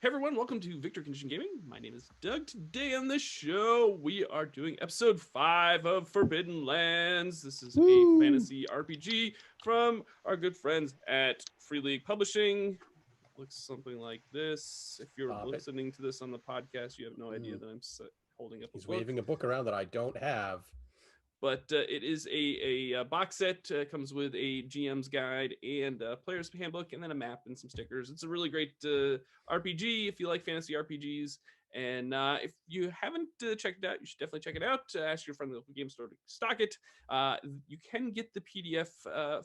Hey everyone, welcome to Victor Condition Gaming. My name is Doug. Today on the show, we are doing episode 5 of Forbidden Lands. This is a fantasy RPG from our good friends at Free League Publishing. Looks something like this. If you're listening to this on the podcast, you have no idea that I'm holding up a book. He's waving a book around that I don't have. But it is a box set. Comes with a GM's guide and a player's handbook, and then a map and some stickers. It's a really great RPG if you like fantasy RPGs. And if you haven't checked it out, you should definitely check it out. Ask your friend at the local game store to stock it. You can get the PDF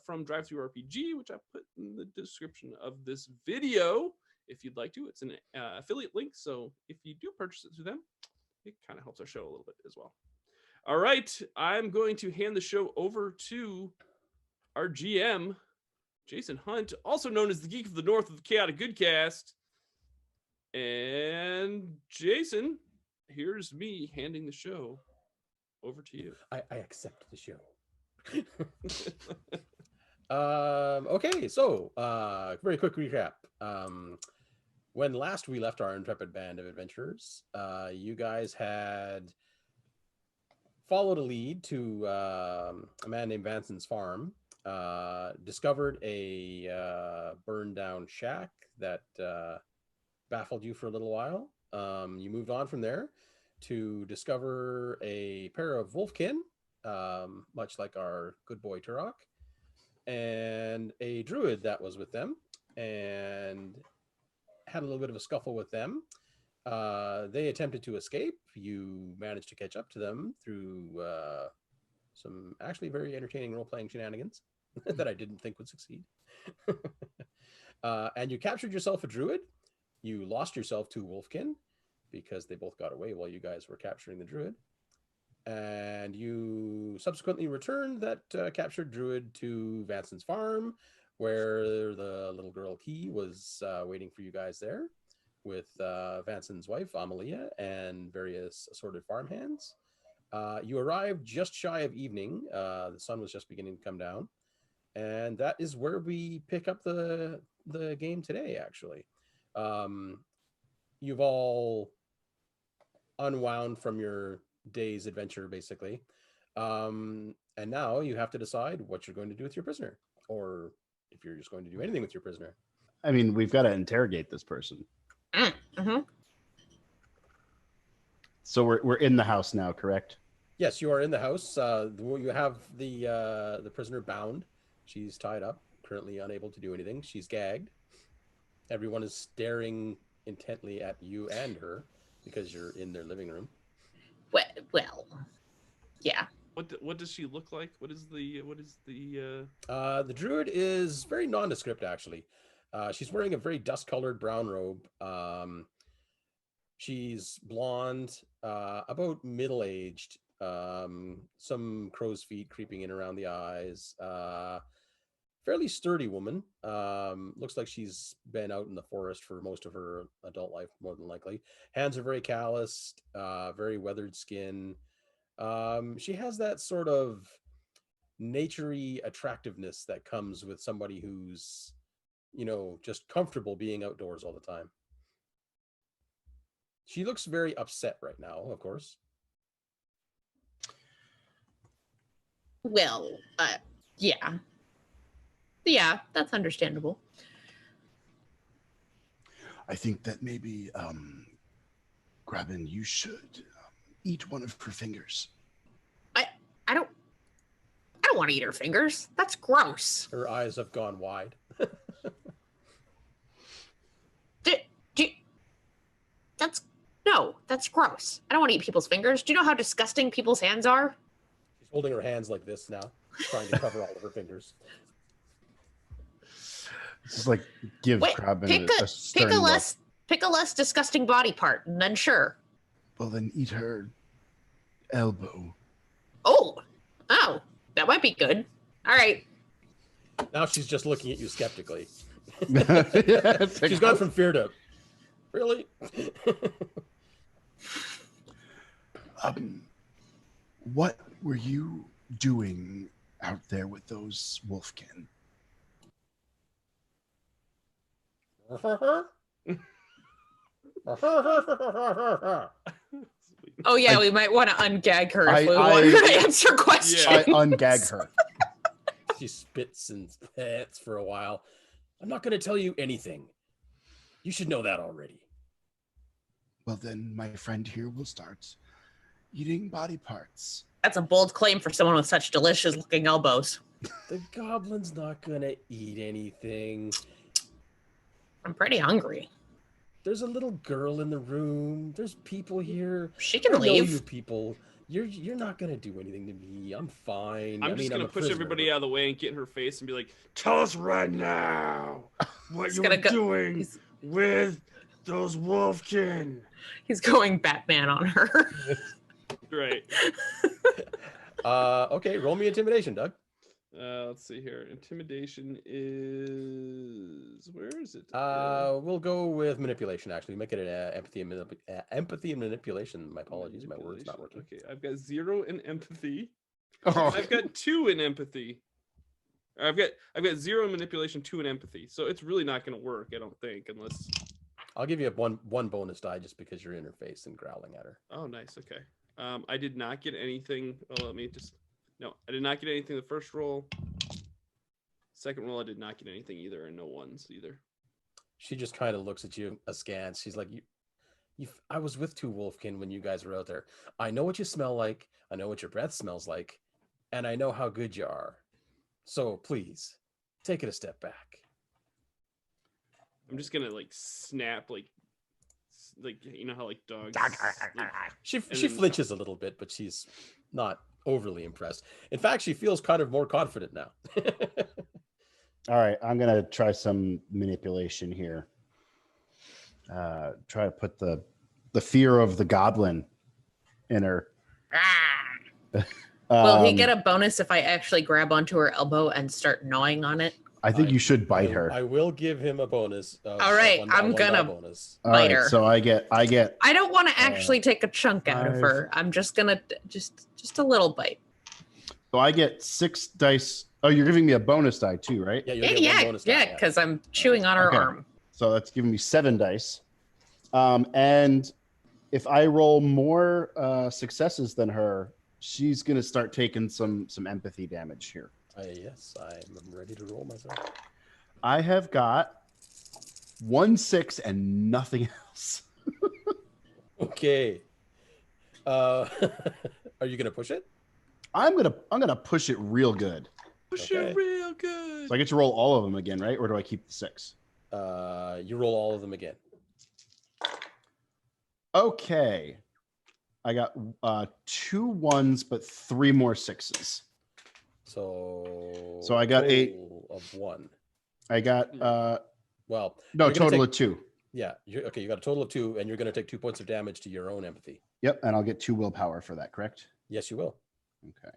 from Drive-Thru RPG, which I put in the description of this video if you'd like to. It's an affiliate link, so if you do purchase it through them, it kind of helps our show a little bit as well. All right, I'm going to hand the show over to our GM, Jason Hunt, also known as the Geek of the North of the Chaotic Goodcast. And Jason, here's me handing the show over to you. I accept the show. Okay, so very quick recap. When last we left our intrepid band of adventurers, you guys had followed a lead to a man named Vanson's farm, discovered a burned down shack that baffled you for a little while. You moved on from there to discover a pair of wolfkin, much like our good boy Turok, and a druid that was with them, and had a little bit of a scuffle with them. They attempted to escape. You managed to catch up to them through some actually very entertaining role-playing shenanigans that I didn't think would succeed. And you captured yourself a druid. You lost yourself to wolfkin because they both got away while you guys were capturing the druid. And you subsequently returned that captured druid to Vanson's farm, where the little girl Key was waiting for you guys there, with Vanson's wife, Amalia, and various assorted farmhands. You arrived just shy of evening. The sun was just beginning to come down. And that is where we pick up the game today, actually. You've all unwound from your day's adventure, basically. And now you have to decide what you're going to do with your prisoner, or if you're just going to do anything with your prisoner. I mean, we've got to interrogate this person. Mm-hmm. So we're in the house now, correct? Yes, you are in the house. You have the prisoner bound. She's tied up, currently unable to do anything. She's gagged. Everyone is staring intently at you and her because you're in their living room. Well, yeah. What does she look like? What is the The druid is very nondescript, actually. She's wearing a very dust-colored brown robe. She's blonde, about middle-aged, some crow's feet creeping in around the eyes. Fairly sturdy woman. Looks like she's been out in the forest for most of her adult life, more than likely. Hands are very calloused, very weathered skin. She has that sort of naturey attractiveness that comes with somebody who's, just comfortable being outdoors all the time. She looks very upset right now, of course. Well, yeah. Yeah, that's understandable. I think that maybe, Graben, you should eat one of her fingers. I don't want to eat her fingers. That's gross. Her eyes have gone wide. That's gross. I don't want to eat people's fingers. Do you know how disgusting people's hands are? She's holding her hands like this now, trying to cover all of her fingers. It's just like give Graben a stern pick a less disgusting body part, and then sure. Well, then eat her elbow. Oh, that might be good. All right. Now she's just looking at you skeptically. Yeah, She's gone from fear to, really? What were you doing out there with those wolfkin? Oh yeah, we might want to ungag her if we want her to answer questions. I ungag her. She spits and spits for a while. I'm not going to tell you anything. You should know that already. Well, then my friend here will start eating body parts. That's a bold claim for someone with such delicious looking elbows. The goblin's not going to eat anything. I'm pretty hungry. There's a little girl in the room. There's people here. She can I know leave. you people. You're not going to do anything to me. I'm fine. I'm just going to push everybody out of the way and get in her face and be like, tell us right now what you were doing with those wolfkin. He's going Batman on her. Right. Okay, roll me intimidation, Doug. Let's see here. Intimidation is... Where is it? We'll go with manipulation, actually. Make it an empathy and manipulation. My apologies, my word's not working. Okay, I've got 0 in empathy. Oh. I've got 2 in empathy. I've got 0 in manipulation, 2 in empathy. So it's really not going to work, I don't think, unless... I'll give you one bonus die just because you're in her face and growling at her. Oh, nice. Okay. I did not get anything. Oh, let me just... No, I did not get anything the first roll. Second roll, I did not get anything either, and no ones either. She just kind of looks at you askance. She's like, I was with 2 wolfkin when you guys were out there. I know what you smell like. I know what your breath smells like. And I know how good you are. So please, take it a step back. I'm just gonna like snap, like you know how like dogs. She flinches a little bit, but she's not overly impressed. In fact, she feels kind of more confident now. All right, I'm gonna try some manipulation here. Try to put the fear of the goblin in her. Will he get a bonus if I actually grab onto her elbow and start gnawing on it? I think you should bite her. I will give him a bonus. All right, I'm gonna bite her. So I get. I don't want to actually take a chunk out of her. I'm just gonna just a little bite. So I get 6 dice. Oh, you're giving me a bonus die too, right? Yeah, you'll get one bonus die, yeah, because I'm chewing on her arm. So that's giving me 7 dice. And if I roll more successes than her, she's gonna start taking some empathy damage here. Yes, I'm ready to roll myself. I have got 1 6 and nothing else. Okay. Are you gonna push it? I'm gonna push it real good. Push it real good. So I get to roll all of them again, right? Or do I keep the 6? You roll all of them again. Okay. I got 2 1s, but 3 more 6s. So I got 8 of 1. I got well, no, total of 2. Yeah, you got a total of 2, and you're going to take 2 points of damage to your own empathy. Yep, and I'll get 2 willpower for that, correct? Yes, you will. Okay.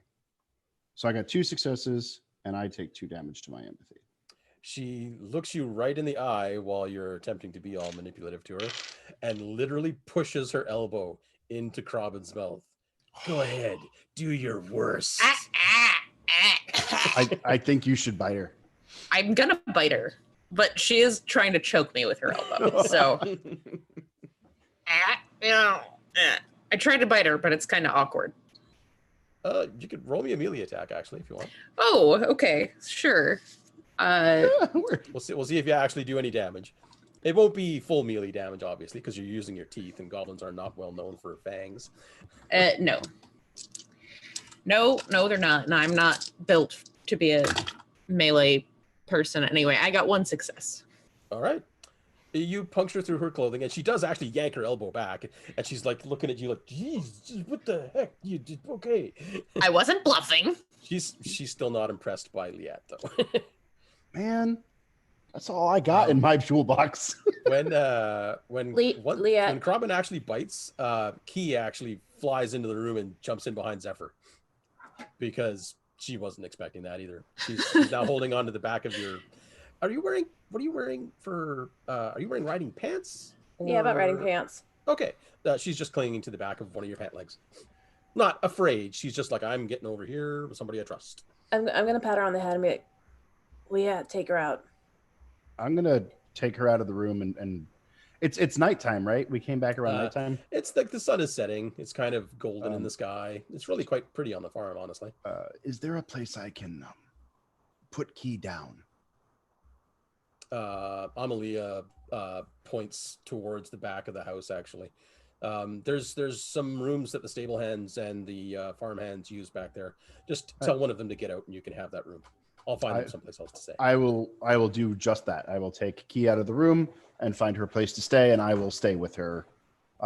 So I got 2 successes, and I take 2 damage to my empathy. She looks you right in the eye while you're attempting to be all manipulative to her, and literally pushes her elbow into Crobin's mouth. Go ahead, do your worst. I think you should bite her. I'm gonna bite her, but she is trying to choke me with her elbow. So I tried to bite her, but it's kind of awkward. You could roll me a melee attack actually if you want. Oh, okay, sure. We'll see if you actually do any damage. It won't be full melee damage, obviously, because you're using your teeth, and goblins are not well known for fangs. No, they're not. No, I'm not built to be a melee person. Anyway, I got 1 success. All right. You puncture through her clothing, and she does actually yank her elbow back, and she's like looking at you like, "Geez, what the heck? You did okay." I wasn't bluffing. She's still not impressed by Liat though. Man, that's all I got in my toolbox. when Crobin actually bites, Key actually flies into the room and jumps in behind Zephyr because she wasn't expecting that either. She's now holding on to the back of your. What are you wearing for? Are you wearing riding pants? Yeah, about riding pants. Okay, she's just clinging to the back of one of your pant legs. Not afraid. She's just like, I'm getting over here with somebody I trust. I'm gonna pat her on the head and be like, "Well, yeah, take her out." I'm gonna take her out of the room and It's nighttime, right? We came back around nighttime. It's like the sun is setting. It's kind of golden in the sky. It's really quite pretty on the farm, honestly. Is there a place I can put Key down? Amalia points towards the back of the house, actually. There's some rooms that the stable hands and the farm hands use back there. Just tell one of them to get out and you can have that room. I'll find them someplace else to stay. I will do just that. I will take Key out of the room and find her a place to stay, and I will stay with her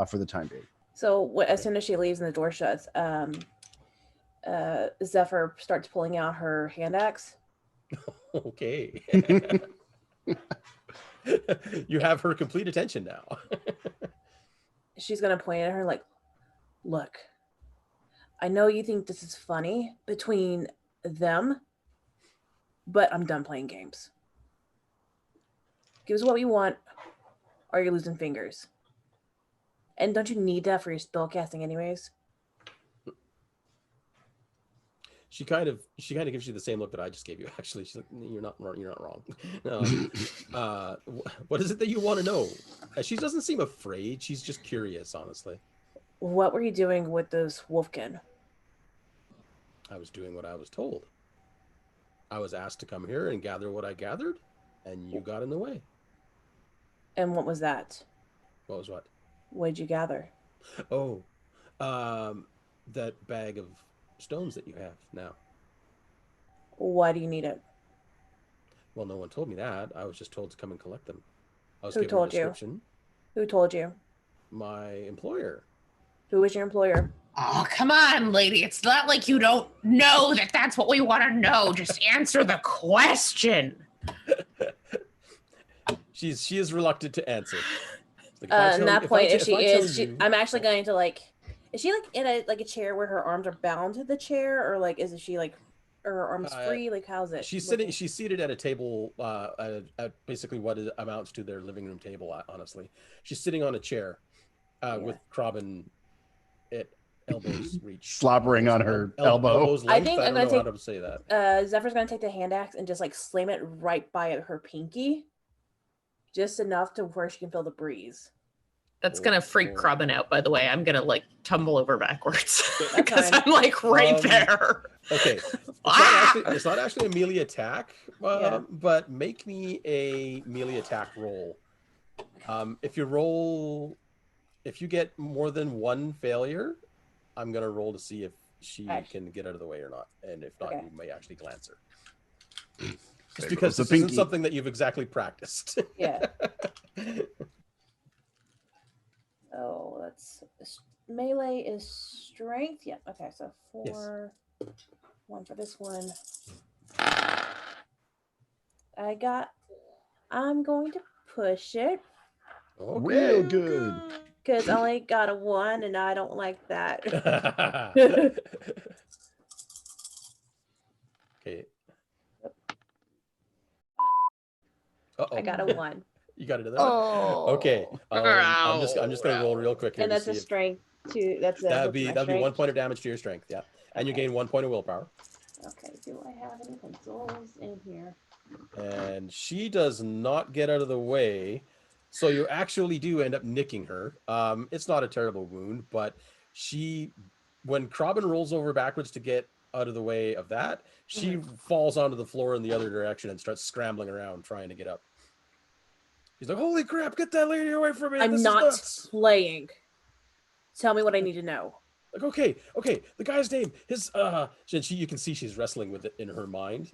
for the time being. So as soon as she leaves and the door shuts, Zephyr starts pulling out her hand axe. Okay. You have her complete attention now. She's gonna point at her like, look, I know you think this is funny between them, but I'm done playing games. Give us what we want, or you're losing fingers. And don't you need that for your spell casting anyways? She kind of gives you the same look that I just gave you. Actually, she's like, "You're not wrong." What is it that you want to know? She doesn't seem afraid. She's just curious, honestly. What were you doing with those wolfkin? I was doing what I was told. I was asked to come here and gather what I gathered, and you got in the way. And what was that? What was what? What did you gather? Oh, that bag of stones that you have now. Why do you need it? Well, no one told me that. I was just told to come and collect them. I was Who given told a you? description. Who told you? My employer. Who was your employer? Oh, come on, lady. It's not like you don't know that that's what we want to know. Just answer the question. She is reluctant to answer. Like, At that point, if she is, you, I'm actually going to like. Is she like in a chair where her arms are bound to the chair, or like is she like, or her arms free? Like how's it? She's sitting. She's seated at a table, at basically what it amounts to their living room table. Honestly, she's sitting on a chair, with Robin at elbows reach, slobbering on her elbow. Elbows length. I think I'm don't gonna know take. how to say that. Zephyr's gonna take the hand axe and just like slam it right by her pinky, just enough to where she can feel the breeze. That's gonna freak Robin out, by the way. I'm gonna like tumble over backwards because fine. I'm like right there. Okay, it's not actually a melee attack, but make me a melee attack roll. If you get more than one failure, I'm gonna roll to see if she can get out of the way or not, and if not, you may actually glance her. Just because this isn't something that you've exactly practiced. Yeah. Oh, that's melee is strength. Yeah. Okay, so 4, 1 for this one. I'm going to push it. Okay. Real good. Because I only got a 1 and I don't like that. Okay. I got a 1. You got another one? Okay. I'm just gonna roll real quick here. And that's a strength too. That'd be 1 point of damage to your strength, yeah. And you gain 1 point of willpower. Okay, do I have any pencils in here? And she does not get out of the way. So you actually do end up nicking her. It's not a terrible wound, but when Robin rolls over backwards to get out of the way of that, she falls onto the floor in the other direction and starts scrambling around trying to get up. He's like, holy crap, get that lady away from me. I'm not playing. Tell me what I need to know. Like, okay, the guy's name, you can see she's wrestling with it in her mind,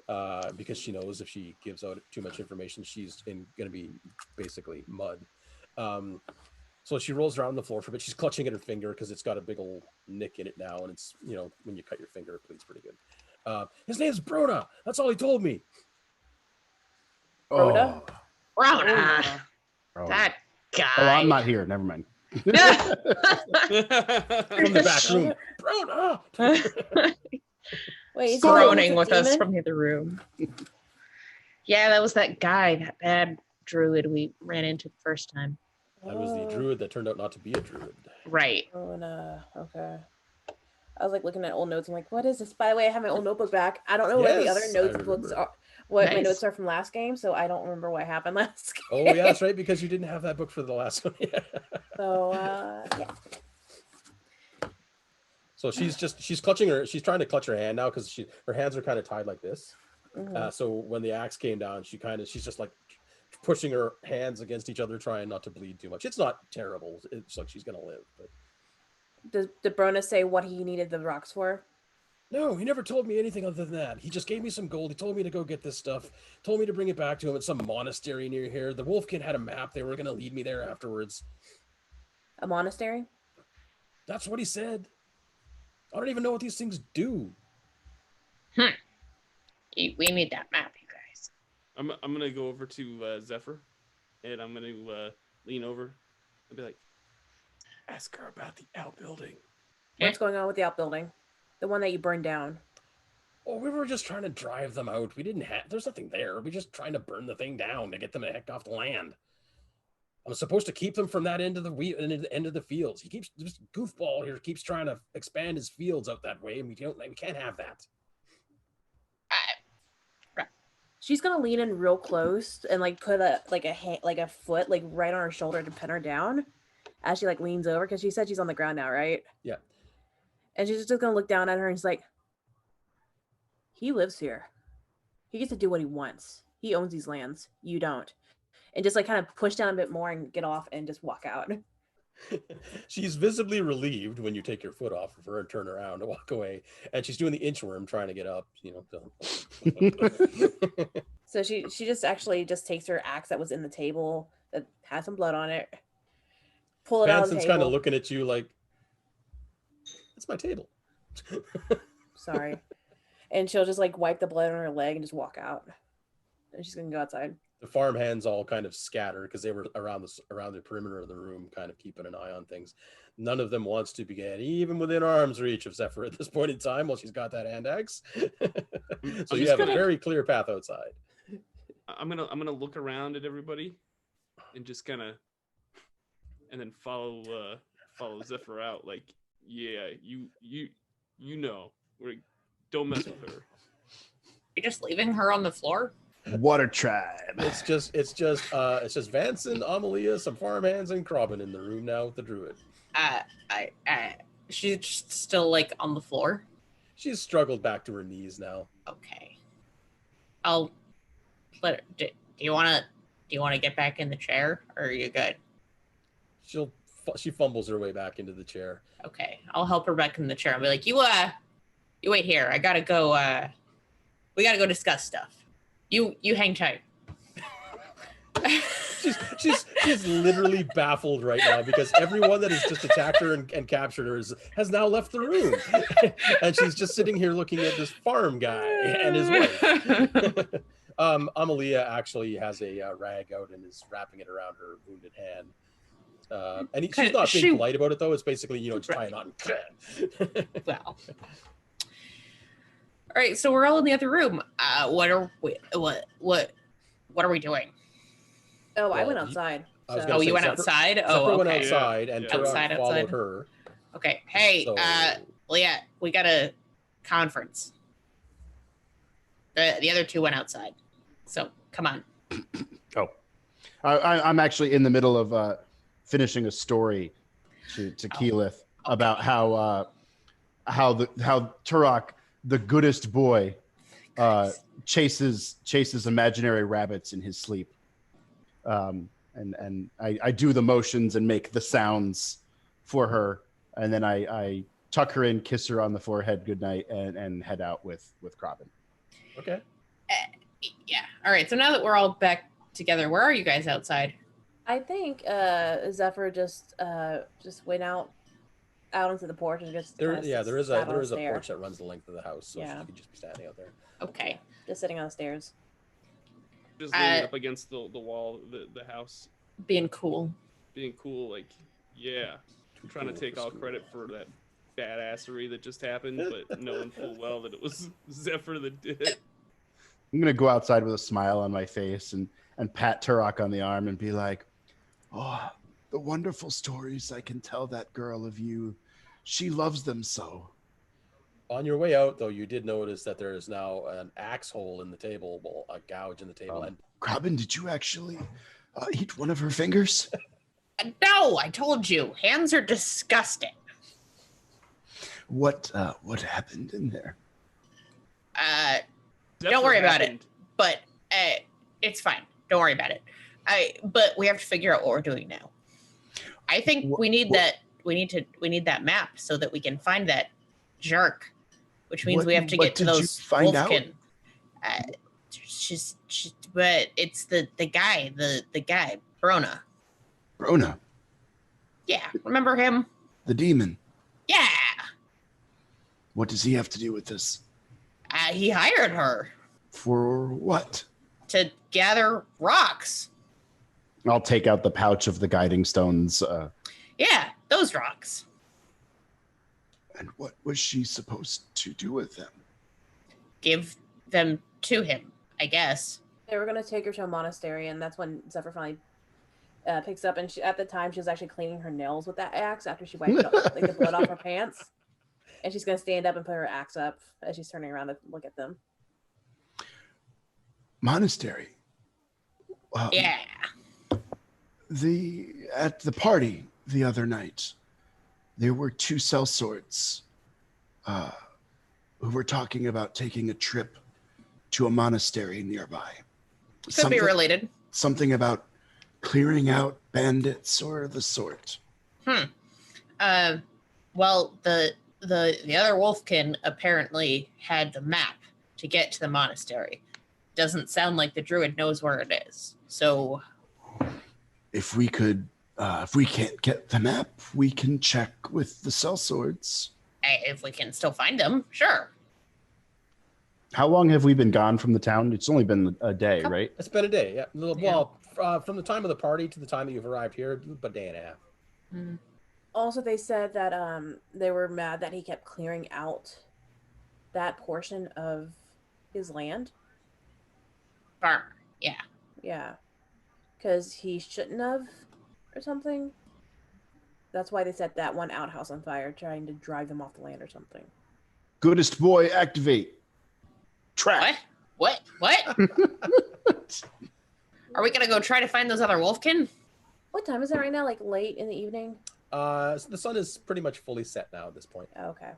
because she knows if she gives out too much information, she's gonna be basically mud. So she rolls around on the floor for a bit. She's clutching at her finger because it's got a big old nick in it now, and it's, when you cut your finger, it bleeds pretty good. His name's Brona. That's all he told me. Brona? Rona. That guy. Oh, I'm not here. Never mind. From the back room. Brona. Wait, is groaning with us from the other room. Yeah, that was that guy, that bad druid we ran into the first time. That was the druid that turned out not to be a druid. Right. Okay. I was like looking at old notes. I'm like, what is this? By the way, I have my old notebook back. I don't know where the other notebooks are. what my Nice. notes are from last game, so I don't remember what happened last game. Oh yeah, that's right, because you didn't have that book for the last one. So yeah. So she's clutching she's trying to clutch her hand now because her hands are kind of tied like this. Mhm. So when the axe came down, she's just like pushing her hands against each other, trying not to bleed too much. It's not terrible. It's like she's gonna live. But Did Brona say what he needed the rocks for? no, he never told me anything other than that. He just gave me some gold. He told me to go get this stuff. Told me to bring it back to him at some monastery near here. The wolf kid had a map. They were gonna lead me there afterwards. A monastery? That's what he said. I don't even know what these things do. We need that map, you guys. I'm gonna go over to Zephyr, and I'm gonna lean over and be like, ask her about the outbuilding. What's going on with the outbuilding? The one that you burned down. Oh, we were just trying to drive them out. We didn't have. There's nothing there. We're just trying to burn the thing down to get them the heck off the land. I was supposed to keep them from that end of the fields. He keeps this goofball here keeps trying to expand his fields out that way, and we can't have that. She's gonna lean in real close and like put a foot like right on her shoulder to pin her down as she like leans over because she said she's on the ground now, right? Yeah. And she's just gonna look down at her and she's like, he lives here. He gets to do what he wants. He owns these lands. You don't. And just like kind of push down a bit more and get off and just walk out. She's visibly relieved when you take your foot off of her and turn around to walk away. And she's doing the inchworm trying to get up, So she just actually just takes her axe that was in the table that has some blood on it. Pull it out of the Vanson's table. kind of looking at you like, it's my table. Sorry. And she'll just like wipe the blood on her leg and just walk out. And she's gonna go outside. The farm hands all kind of scatter because they were around the perimeter of the room, kind of keeping an eye on things. None of them wants to begin even within arm's reach of Zephyr at this point in time while she's got that hand axe. So you have a very clear path outside. I'm gonna look around at everybody and just kind of, and then follow Zephyr out. Like, yeah, you know, don't mess with her. You're just leaving her on the floor? What a tribe. It's just Vanson, Amalia, some farmhands, and Crobin in the room now with the Druid. She's still like on the floor. She's struggled back to her knees now. Okay. I'll let her. Do you want to get back in the chair, or are you good? She fumbles her way back into the chair. Okay, I'll help her back in the chair. I'll be like, you wait here. I gotta go. We gotta go discuss stuff. You hang tight. She's literally baffled right now because everyone that has just attacked her and captured her has now left the room. And she's just sitting here looking at this farm guy and his wife. Amalia actually has a rag out and is wrapping it around her wounded hand. And she's not being polite about it, though. It's basically, just tie it on. Well. All right, so we're all in the other room. What are we doing? Oh, I went outside. Oh, you went outside? Oh, okay. went outside and outside. followed her. Okay. Hey, So- Leah, we got a conference. The other two went outside. So come on. Oh, I'm actually in the middle of finishing a story to Keyleth about how Turok, the goodest boy, chases imaginary rabbits in his sleep. And I do the motions and make the sounds for her, and then I tuck her in, kiss her on the forehead goodnight, and head out with Crobin. Okay. Yeah. All right. So now that we're all back together, where are you guys outside? I think Zephyr just went out onto the porch and just There is a stair. porch that runs the length of the house, so Yeah. she could just be standing out there. Okay. Just sitting on the stairs. Just leaning up against the wall, the house, Being cool. being cool. Like, yeah, trying to take all credit for that badassery that just happened, but knowing full well that it was Zephyr that did it. I'm gonna go outside with a smile on my face and pat Turok on the arm and be like, Oh, the wonderful stories I can tell that girl of you. She loves them so. On your way out, though, you did notice that there is now an axe hole in the table, well, a gouge in the table. And Graben, did you actually eat one of her fingers? No, I told you. Hands are disgusting. What happened in there? Don't worry about it. But it's fine. Don't worry about it. But we have to figure out what we're doing now. I think we need that. We need that map so that we can find that jerk, which means we have to get to those wolfkin. But it's the guy, the guy, Brona. Brona. Yeah, remember him? The demon. Yeah. What does he have to do with this? He hired her. For what? To gather rocks. I'll take out the pouch of the guiding stones. Yeah, those rocks. And what was she supposed to do with them? Give them to him, I guess. They were going to take her to a monastery, and that's when Zephyr finally picks up. And at the time, she was actually cleaning her nails with that axe after she wiped like the blood off her pants. And she's going to stand up and put her axe up as she's turning around to look at them. Monastery. Yeah. At the party the other night, there were two sellswords who were talking about taking a trip to a monastery nearby. Could be related. Something about clearing out bandits or the sort. Well, the other wolfkin apparently had the map to get to the monastery. Doesn't sound like the druid knows where it is. So if we can't get the map, we can check with the sellswords. If we can still find them, sure. How long have we been gone from the town? It's only been a day, right? it's been a day, yeah. Well, from the time of the party to the time that you've arrived here, about a day and a half. Mm. Also, they said that they were mad that he kept clearing out that portion of his land. Farmer, yeah. Yeah. Because he shouldn't have, or something. That's why they set that one outhouse on fire, trying to drive them off the land or something. Goodest boy, activate. Track. What? Are we gonna go try to find those other wolfkin? What time is it right now? Like late in the evening? So the sun is pretty much fully set now at this point. Oh, okay.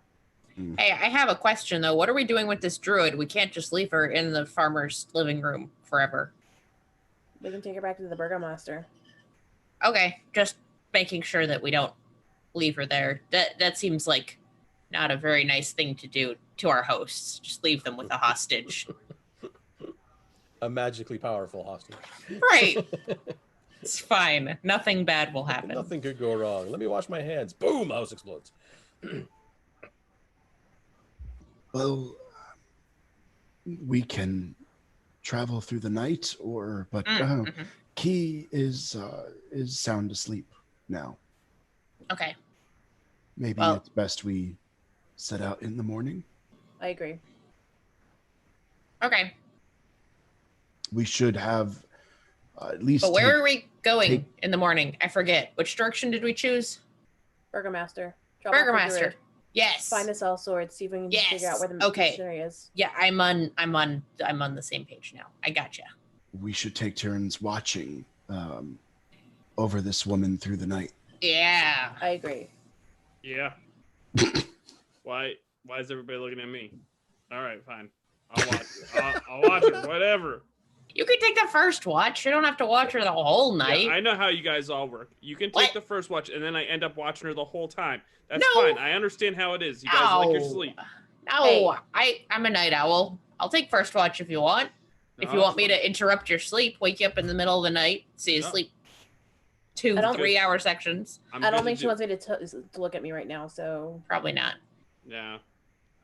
Hey, I have a question though. What are we doing with this druid? We can't just leave her in the farmer's living room forever. We can take her back to the Burgomaster. Okay, just making sure that we don't leave her there. That seems like not a very nice thing to do to our hosts. Just leave them with a hostage. A magically powerful hostage. Right. It's fine. Nothing bad will happen. Nothing could go wrong. Let me wash my hands. Boom! House explodes. Well, we can travel through the night, but Key is sound asleep now. Okay. Maybe it's best we set out in the morning. I agree. Okay. We should have at least. But where are we going in the morning? I forget. Which direction did we choose? Burgomaster. Burgomaster. Yes. Find the sellsword. See if we can figure out where the missionary is. Yeah, I'm on the same page now. I gotcha. We should take turns watching over this woman through the night. Yeah. I agree. Yeah. Why is everybody looking at me? All right, fine. I'll watch it. I'll watch it. Whatever. You can take the first watch. You don't have to watch her the whole night. Yeah, I know how you guys all work. You can take the first watch, and then I end up watching her the whole time. That's fine. I understand how it is. You guys like your sleep. No, hey. I'm a night owl. I'll take first watch if you want. If you want me to interrupt your sleep, wake you up in the middle of the night, so you sleep 2 3-hour sections. I don't think she wants me to look at me right now, so probably not. Yeah,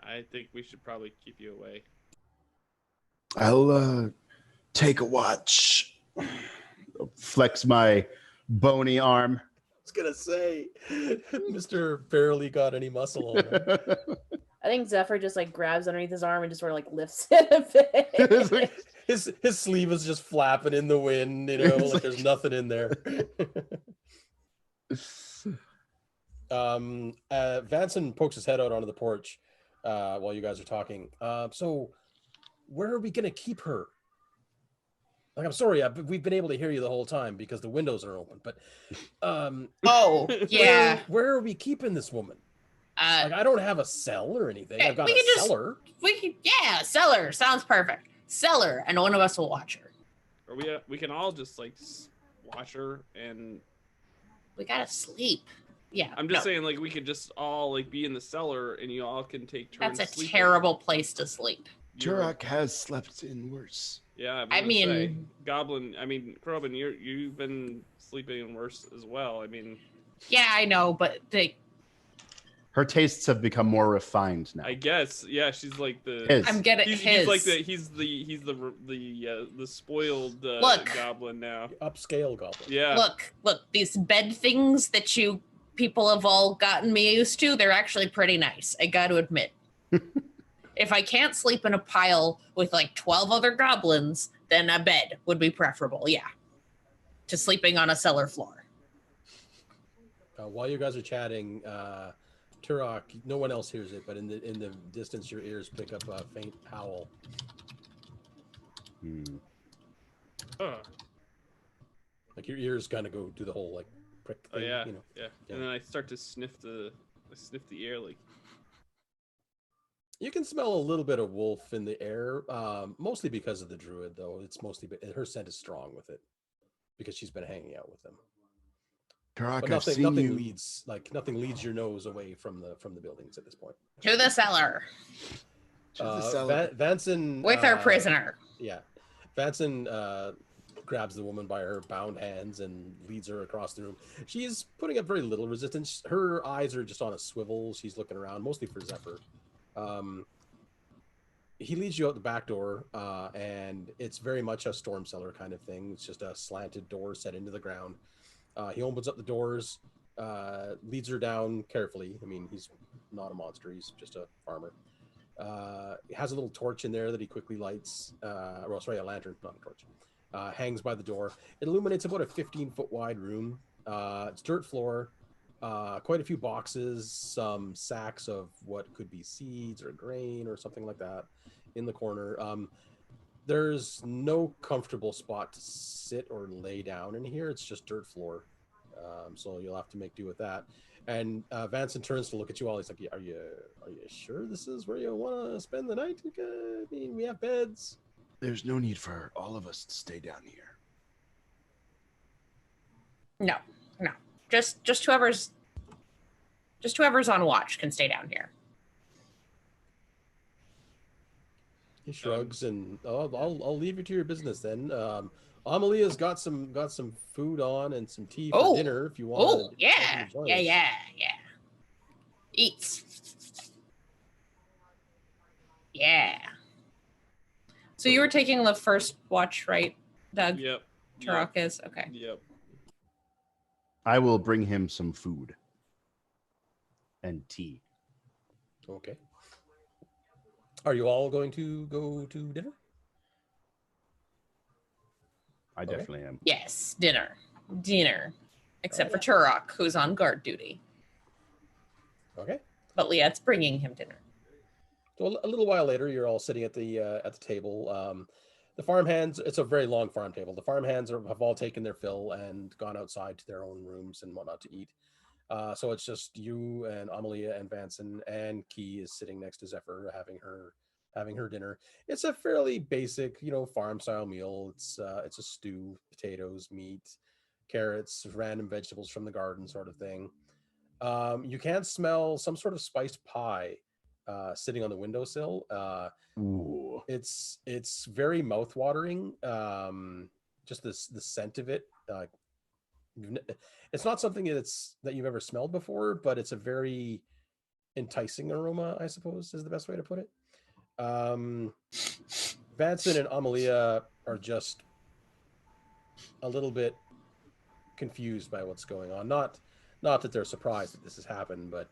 I think we should probably keep you away. I'll take a watch. Flex my bony arm. I was gonna say, Mr. barely got any muscle on him. I think Zephyr just like grabs underneath his arm and just sort of like lifts it a bit. His sleeve is just flapping in the wind, like there's nothing in there. Vanson pokes his head out onto the porch. while you guys are talking. So where are we gonna keep her? Like, I'm sorry, we've been able to hear you the whole time because the windows are open. But Oh, yeah. where are we keeping this woman? Uh, Like, I don't have a cell or anything. okay, I've got we a can just- cellar. yeah, cellar sounds perfect. Cellar, and one of us will watch her. Or we can all just like watch her, and We gotta sleep. Yeah, I'm just saying, like, we could just all like be in the cellar, and you all can take turns. that's a sleeping. terrible place to sleep. Turok has slept in worse. Yeah, I mean, Goblin. I mean, Krobin, you've been sleeping worse as well. I mean, yeah, I know, but Her tastes have become more refined now. I guess, yeah, she's like the. His. I'm getting He's his. like the spoiled Look. goblin now. Upscale goblin. Yeah. Look, these bed things that you people have all gotten me used to, they're actually pretty nice. I got to admit. If I can't sleep in a pile with like 12 other goblins, then a bed would be preferable, yeah. To sleeping on a cellar floor. While you guys are chatting, Turok, no one else hears it, but in the distance, your ears pick up a faint howl. Like your ears kind of go do the whole like prick thing. Oh yeah, you know? yeah. And then I start to sniff the air, like. You can smell a little bit of wolf in the air, mostly because of the druid, though. It's mostly her scent is strong with it because she's been hanging out with them. Turok, But nothing leads your nose away from the buildings at this point. To the cellar. Vanson With our prisoner. Yeah, Vanson grabs the woman by her bound hands and leads her across the room. She's putting up very little resistance. Her eyes are just on a swivel. She's looking around, mostly for Zephyr. He leads you out the back door, and it's very much a storm cellar kind of thing. It's just a slanted door set into the ground. He opens up the doors, leads her down carefully. I mean, he's not a monster. He's just a farmer. He has a little torch in there that he quickly lights. A lantern, not a torch. Hangs by the door. It illuminates about a 15-foot wide room. It's dirt floor. Quite a few boxes, some sacks of what could be seeds or grain or something like that in the corner. There's no comfortable spot to sit or lay down in here. It's just dirt floor. So you'll have to make do with that. And Vanson turns to look at you all. He's like, are you sure this is where you want to spend the night? I mean, we have beds. There's no need for all of us to stay down here. No. Just whoever's on watch can stay down here. He shrugs and I'll leave you to your business then. Amalia's got some food on and some tea for dinner if you want. Oh yeah. Eats. Yeah. So you were taking the first watch, right, Doug? Yep. Turok is okay. Yep. I will bring him some food and tea. Okay. Are you all going to go to dinner? I definitely am. Yes, dinner. Except for Turok, who's on guard duty. Okay. But Liet's bringing him dinner. So a little while later, you're all sitting at the table. The farmhands, it's a very long farm table. The farmhands have all taken their fill and gone outside to their own rooms and whatnot to eat. So it's just you and Amalia and Vanson, and Key is sitting next to Zephyr having her dinner. It's a fairly basic, farm style meal. It's a stew, potatoes, meat, carrots, random vegetables from the garden sort of thing. You can smell some sort of spiced pie sitting on the windowsill. Ooh. It's very mouth-watering. Just the scent of it. It's not something that you've ever smelled before, but it's a very enticing aroma, I suppose, is the best way to put it. Vanson and Amalia are just a little bit confused by what's going on. Not that they're surprised that this has happened, but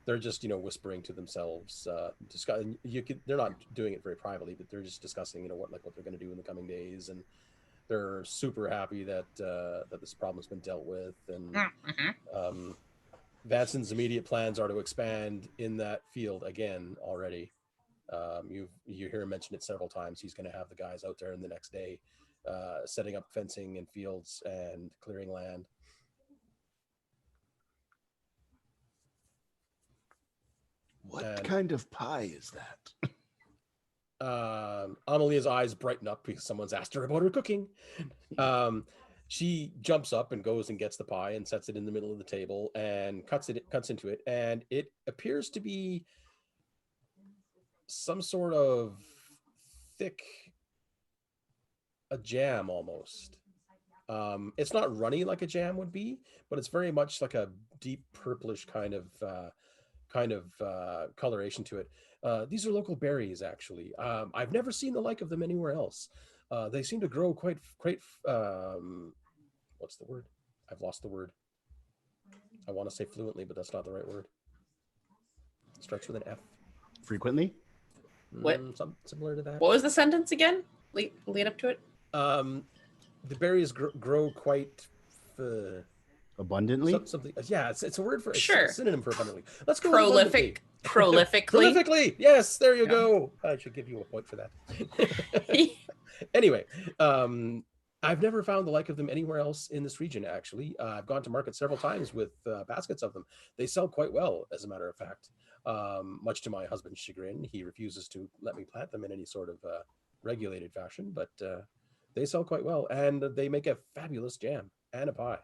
they're just whispering to themselves. They're not doing it very privately, but they're just discussing what they're going to do in the coming days, and they're super happy that this problem has been dealt with. And Vanson's immediate plans are to expand in that field again already. You hear him mention it several times. He's going to have the guys out there in the next day, setting up fencing in fields and clearing land. What kind of pie is that? Amalia's eyes brighten up because someone's asked her about her cooking. She jumps up and goes and gets the pie and sets it in the middle of the table and cuts into it, and it appears to be some sort of thick a jam almost. It's not runny like a jam would be, but it's very much like a deep purplish kind of coloration to it. These are local berries, actually. I've never seen the like of them anywhere else. They seem to grow quite what's the word? I've lost the word. I want to say fluently, but that's not the right word. It starts with an F. Frequently? What? Something similar to that. What was the sentence again? Lead up to it. The berries grow quite Abundantly? something. Yeah, it's a word for Sure. It's a synonym for abundantly. Let's go Prolific. Prolifically. Prolifically. Yes, there you Yeah. go. I should give you a point for that. Anyway, I've never found the like of them anywhere else in this region, actually. I've gone to market several times with baskets of them. They sell quite well, as a matter of fact. Much to my husband's chagrin, he refuses to let me plant them in any sort of regulated fashion, but they sell quite well, and they make a fabulous jam and a pie.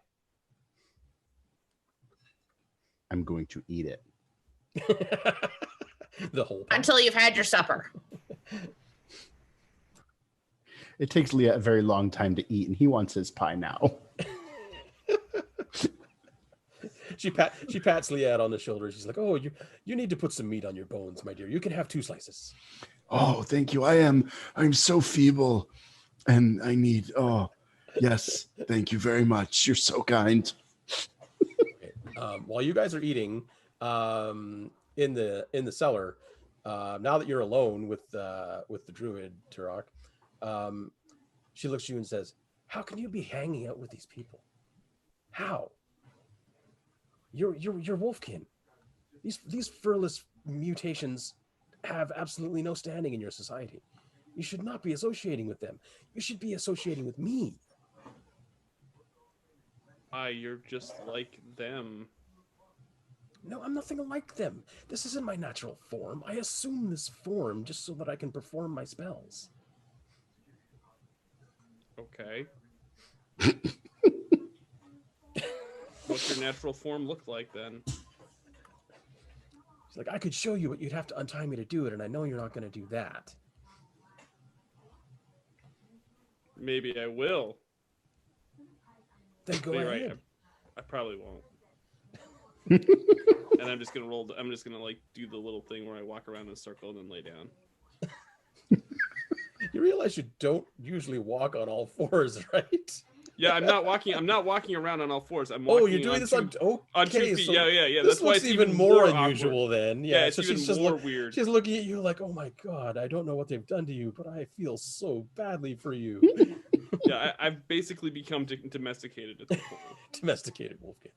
I'm going to eat it. The whole pie. Until you've had your supper. It takes Leah a very long time to eat, and he wants his pie now. She pats Leah on the shoulder. She's like, "Oh, you need to put some meat on your bones, my dear. You can have 2 slices." Oh, thank you. I'm so feeble, and I need. Oh, yes. Thank you very much. You're so kind. While you guys are eating in the cellar, now that you're alone with the druid Turok, she looks at you and says, "How can you be hanging out with these people? How? You're wolfkin. These furless mutations have absolutely no standing in your society. You should not be associating with them. You should be associating with me." You're just like them. No, I'm nothing like them. This isn't my natural form. I assume this form just so that I can perform my spells. Okay. What's your natural form look like then? She's like, "I could show you, but you'd have to untie me to do it, and I know you're not going to do that." Maybe I will. Then go But you're ahead. right. I probably won't. And I'm just gonna roll. I'm just gonna like do the little thing where I walk around in a circle and then lay down. You realize you don't usually walk on all 4s, right? Yeah, I'm not walking. I'm not walking around on all 4s. I'm walking. Oh, you're doing this on 2 feet. so Yeah. This That's why looks it's even more awkward. unusual then. Yeah, Yeah, it's so even she's just more weird. She's looking at you like, "Oh my God, I don't know what they've done to you, but I feel so badly for you." Yeah, I've basically become domesticated at this point. Domesticated wolfkin.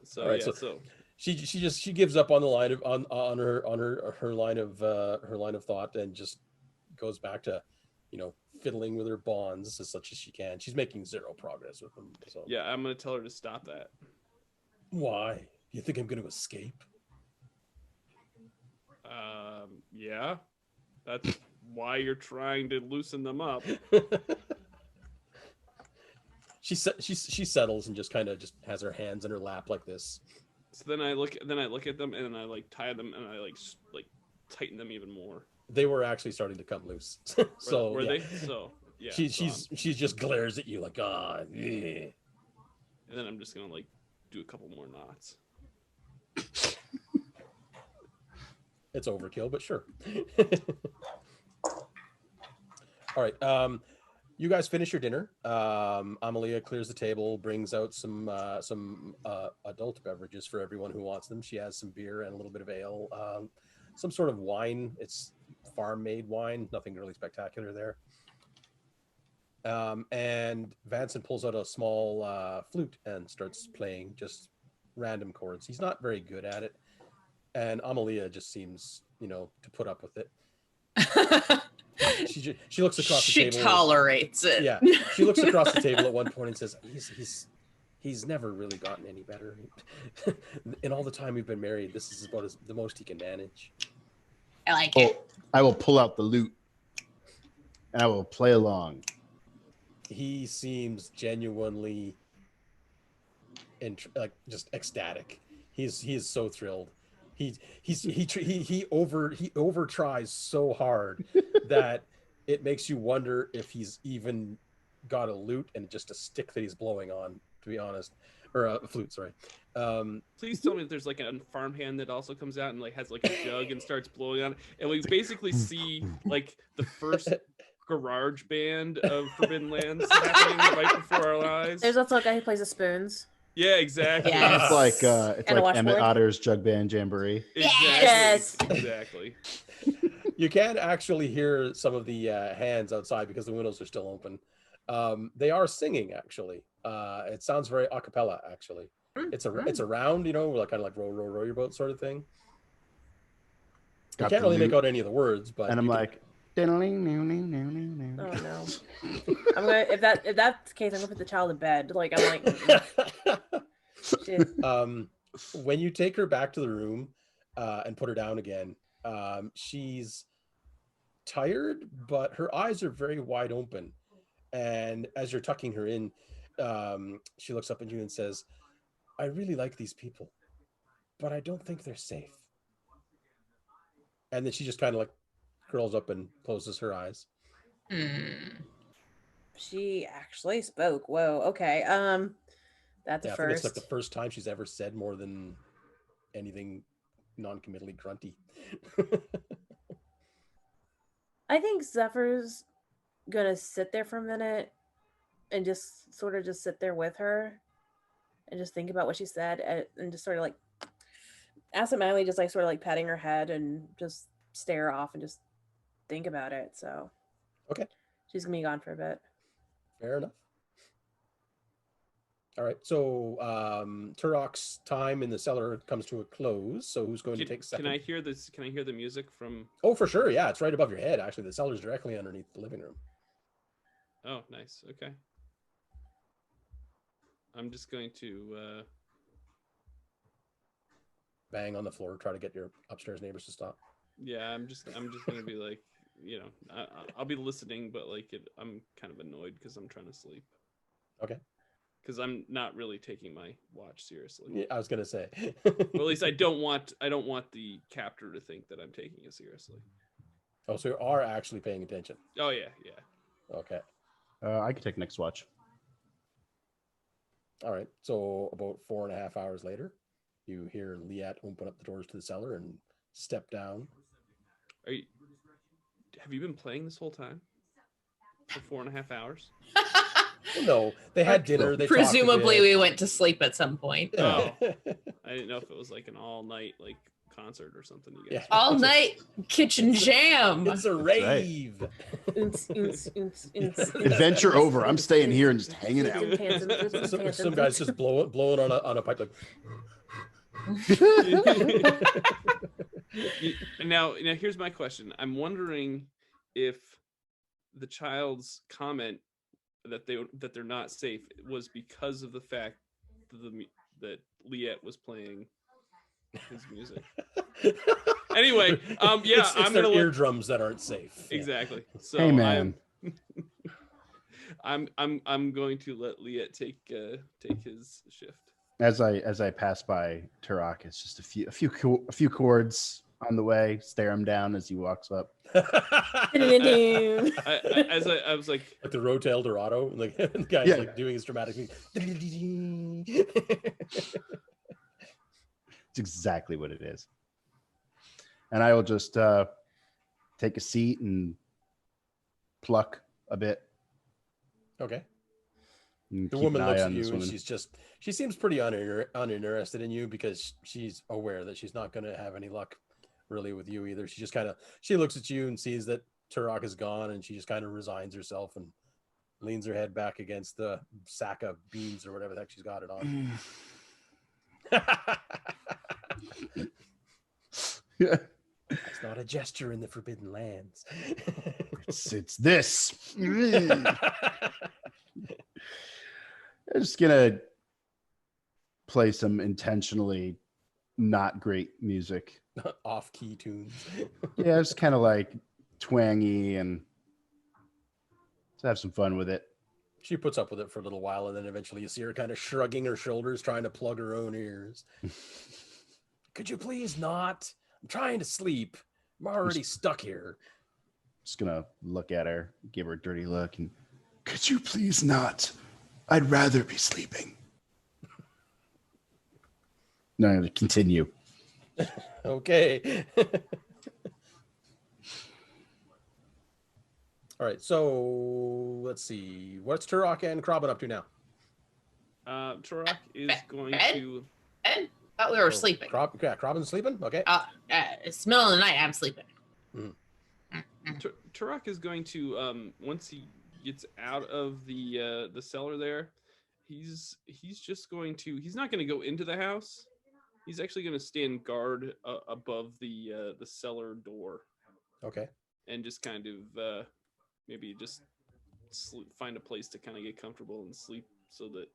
So All right, yeah, so- so She gives up on the line of on her line of thought and just goes back to, fiddling with her bonds as such as she can. She's making 0 progress with them. So yeah, I'm gonna tell her to stop that. why? You think I'm going to escape? Yeah, that's why you're trying to loosen them up. She settles and just kind of just has her hands in her lap like this. So then I look at them and I like tie them and I like tighten them even more. They were actually starting to come loose. So were yeah. they? So yeah. She just glares at you like, "Ah, yeah." And then I'm just gonna like do a couple more knots. It's overkill, but sure. All right. You guys finish your dinner. Amalia clears the table, brings out some adult beverages for everyone who wants them. She has some beer and a little bit of ale, some sort of wine. It's farm-made wine, nothing really spectacular there. And Vanson pulls out a small flute and starts playing just random chords. He's not very good at it, and Amalia just seems, to put up with it. She looks across the She table. tolerates it. Yeah, she looks across the table at one point and says, "He's never really gotten any better. In all the time we've been married, this is about the most he can manage." I like it. I will pull out the lute and I will play along. He seems genuinely just ecstatic. He is so thrilled. He over tries so hard that it makes you wonder if he's even got a lute and just a stick that he's blowing on, to be honest, or a flute. Sorry. Please tell me that there's like a farmhand that also comes out and like has like a jug and starts blowing on it, and we basically see like the first garage band of Forbidden Lands happening right before our eyes. There's also a guy who plays the spoons. Yeah, exactly. Yes. It's like And a Emmett washboard. Otter's Jug Band Jamboree. Exactly. Yes. Exactly. You can actually hear some of the hands outside because the windows are still open. They are singing, actually. It sounds very a cappella, actually. It's a round, like kind of like row your boat sort of thing. Got You can't the really make lute, out any of the words, but and I'm you can- like, Oh no. I'm gonna if that's the case, I'm gonna put the child to bed. Like I'm like shit. when you take her back to the room and put her down again, she's tired, but her eyes are very wide open. And as you're tucking her in, she looks up at you and says, "I really like these people, but I don't think they're safe." And then she just kind of like curls up and closes her eyes. She actually spoke. Whoa. Okay. That's a I think it's first. like the first time she's ever said more than anything non-committally grunty. I think Zephyr's gonna sit there for a minute and just sort of just sit there with her and just think about what she said and just sort of like absentmindedly just like sort of like patting her head and just stare off and just think about it. So Okay. she's gonna be gone for a bit. Fair enough. All right. So Turok's time in the cellar comes to a close. So who's going to take second? Can I hear this? Can I hear the music from? Oh, for sure. Yeah, it's right above your head. Actually, the cellar's directly underneath the living room. Oh, nice. Okay. I'm just going to Bang on the floor. Try to get your upstairs neighbors to stop. yeah, I'm just going to be like, I'll be listening, but like I'm kind of annoyed because I'm trying to sleep. Okay. Because I'm not really taking my watch seriously. Yeah, I was gonna say. Well, at least I don't want the captor to think that I'm taking it seriously. Oh, so you are actually paying attention. Oh yeah. Okay. I could take next watch. All right. So about 4.5 hours later, you hear Liat open up the doors to the cellar and step down. Have you been playing this whole time? For 4.5 hours? Well, no, they had dinner. They Presumably, we went to sleep at some point. Oh. I didn't know if it was like an all night like concert or something. You guys. Yeah. All night kitchen jam. It's a rave. Adventure over. I'm staying here and just hanging out. Some guys just blowing on a pipe like. Now here's my question. I'm wondering if the child's comment that they're not safe was because of the fact that Liet was playing his music. Anyway, yeah, it's their eardrums that aren't safe. Exactly. So Hey man, I'm going to let Liet take his shift. as I pass by Turok, it's just a few chords on the way. Stare him down as he walks up. I was like the Road to El Dorado, like the guy's like doing his dramatic thing. It's exactly what it is. And I will just take a seat and pluck a bit. Okay. And The keep woman an eye looks at on you this and woman. she seems pretty uninterested in you because she's aware that she's not going to have any luck really with you either. She just she looks at you and sees that Turok is gone and she just kind of resigns herself and leans her head back against the sack of beans or whatever the heck she's got it on. Yeah. It's not a gesture in the Forbidden Lands. It's this. I'm just gonna play some intentionally not great music. Off-key tunes. Yeah, it's kind of like twangy and to have some fun with it. She puts up with it for a little while, and then eventually you see her kind of shrugging her shoulders, trying to plug her own ears. Could you please not? I'm trying to sleep. I'm already stuck here. Just gonna look at her, give her a dirty look, and Could you please not? I'd rather be sleeping. no, I'm gonna continue. Okay. All right, so let's see. What's Turok and Krabben up to now? Turok is going Bed? to. And thought we were sleeping. Krabben's sleeping? Okay. It's middle of the night. I'm sleeping. Turok is going to once he gets out of the cellar there, he's just going to, he's not going to go into the house. He's actually going to stand guard above the cellar door. Okay. And just kind of maybe just find a place to kind of get comfortable and sleep so that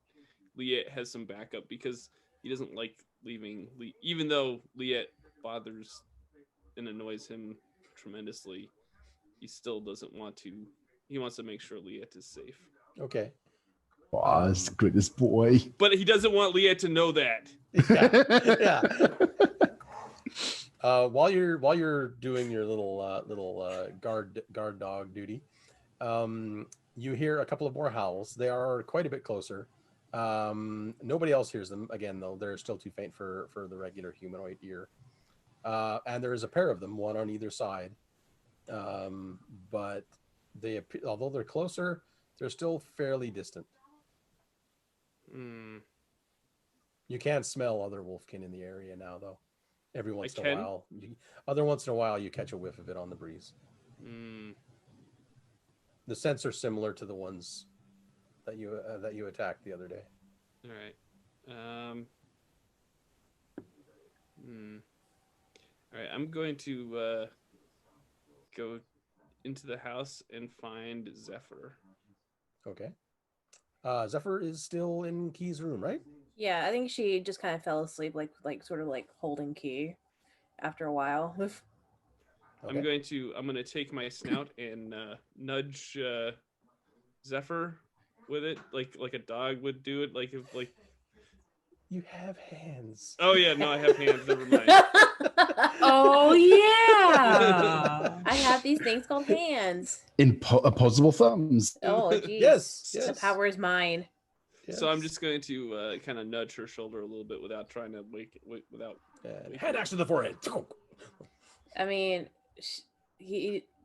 Liet has some backup, because he doesn't like leaving, even though Liet bothers and annoys him tremendously. He still doesn't want to. He wants to make sure Liet is safe. Okay. Oh, that's the goodest boy. But he doesn't want Liet to know that. Yeah. While you're doing your little guard dog duty, you hear a couple of more howls. They are quite a bit closer. Nobody else hears them. Again, though, they're still too faint for the regular humanoid ear. And there is a pair of them, one on either side. But they, although they're closer, they're still fairly distant. You can smell other wolfkin in the area now, though. Every once in a while, you catch a whiff of it on the breeze. The scents are similar to the ones that you attacked the other day. All right. All right. I'm going to go into the house and find Zephyr. Okay. Zephyr is still in Key's room, right? Yeah, I think she just kind of fell asleep, like sort of like holding Key after a while. Okay. I'm going to take my snout and nudge Zephyr with it, like a dog would do it, like if like. You have hands. Oh yeah, no, I have hands. Never mind. Oh yeah, I have these things called hands. Opposable thumbs. Oh geez. Yes. The power is mine. Yes. So I'm just going to kind of nudge her shoulder a little bit without trying to without. Hand axe to the forehead. I mean,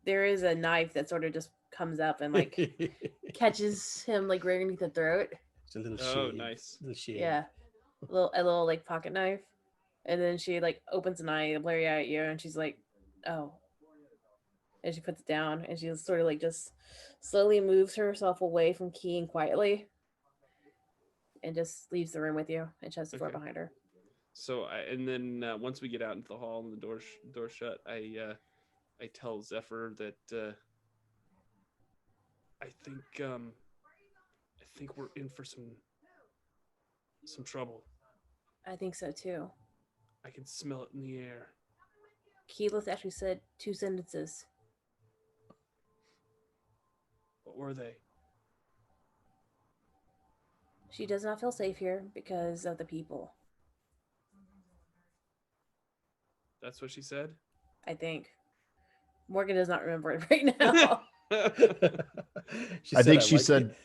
there is a knife that sort of just comes up and like catches him like right underneath the throat. It's a little Oh, shade. nice. Little shade. Yeah, a little like pocket knife, and then she like opens an eye, blurry eye at you, and she's like, "Oh," and she puts it down, and she sort of like just slowly moves herself away from Key and quietly, and just leaves the room with you and shuts the door behind her. So and then once we get out into the hall and the door shut, I tell Zephyr that I think we're in for some trouble. I think so too. I can smell it in the air. Keyleth actually said 2 sentences. What were they? She does not feel safe here because of the people. That's what she said? I think. Morgan does not remember it right now. She I think she said,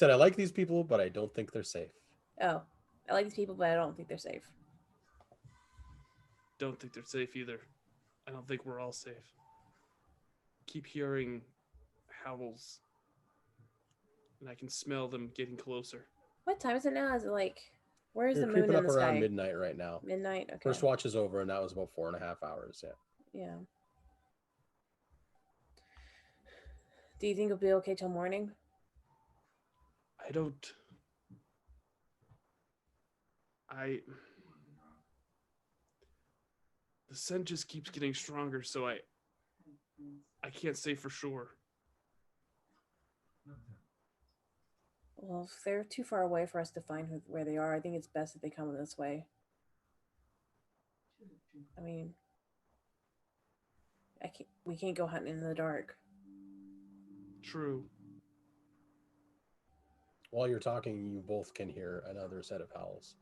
"I like these people, but I don't think they're safe." Oh, I like these people, but I don't think they're safe. Don't think they're safe either. I don't think we're all safe. Keep hearing howls, and I can smell them getting closer. What time is it now? Is it like, where's You're the moon creeping in up the around sky? midnight right now. Midnight? Okay. First watch is over, and that was about 4.5 hours. Yeah. Yeah. Do you think it'll be okay till morning? The scent just keeps getting stronger, so I can't say for sure. Well, if they're too far away for us to find where they are, I think it's best that they come this way. I mean, we can't go hunting in the dark. True. While you're talking, you both can hear another set of howls.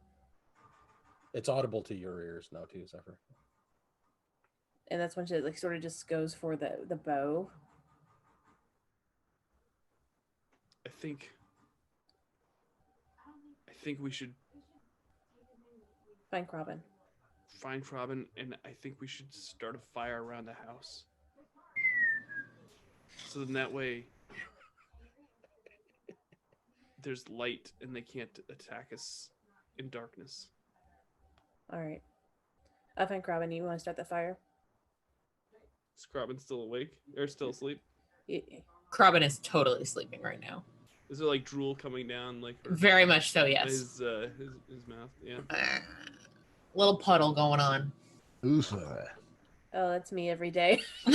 It's audible to your ears now too, Zephyr. And that's when she like sort of just goes for the bow. I think we should Find Robin. find Robin, and I think we should start a fire around the house. So then that way there's light and they can't attack us in darkness. All right. I find Robin. You want to start the fire? Is Robin still awake or still asleep? Robin is totally sleeping right now. Is there like drool coming down like Very much so, yes. his mouth? Yeah. Little puddle going on. Oof. Oh, that's me every day. I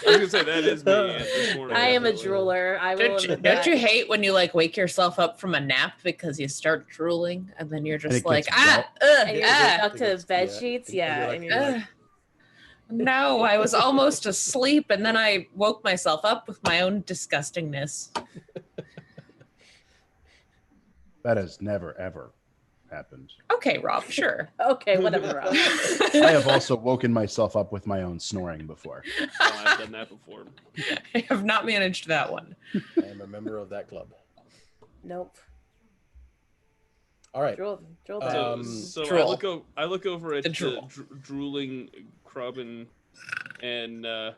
was gonna say that is me this morning. I am a definitely. drooler. I will admit Don't that. you hate when you like wake yourself up from a nap because you start drooling and then you're just it like, gets ah, And you're ah. stuck to bed Yeah. sheets? And Yeah. you're And like, you're like, No, I was almost asleep and then I woke myself up with my own disgustingness. That has never, ever happened. Okay, Rob, sure. okay, whatever, Rob. I have also woken myself up with my own snoring before. Oh, I've done that before. I have not managed that one. I am a member of that club. Nope. All right. Drool So, that. so Drool. I look over at The the drool. drooling Robin, and I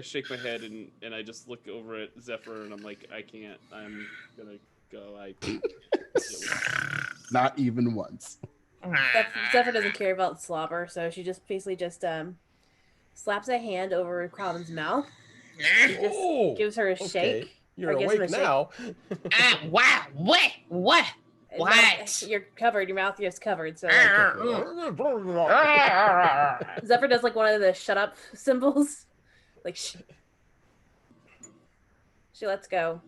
shake my head and I just look over at Zephyr and I'm like, I can't. I'm gonna go. Not even once. Zephyr doesn't care about slobber, so she just basically just slaps a hand over Robin's mouth, Oh, gives her a okay. shake. You're or gives him awake a shake. now. Wow, what? And What? mouth- You're covered. Your mouth is covered. So Zephyr does like one of the shut up symbols. Like she lets go.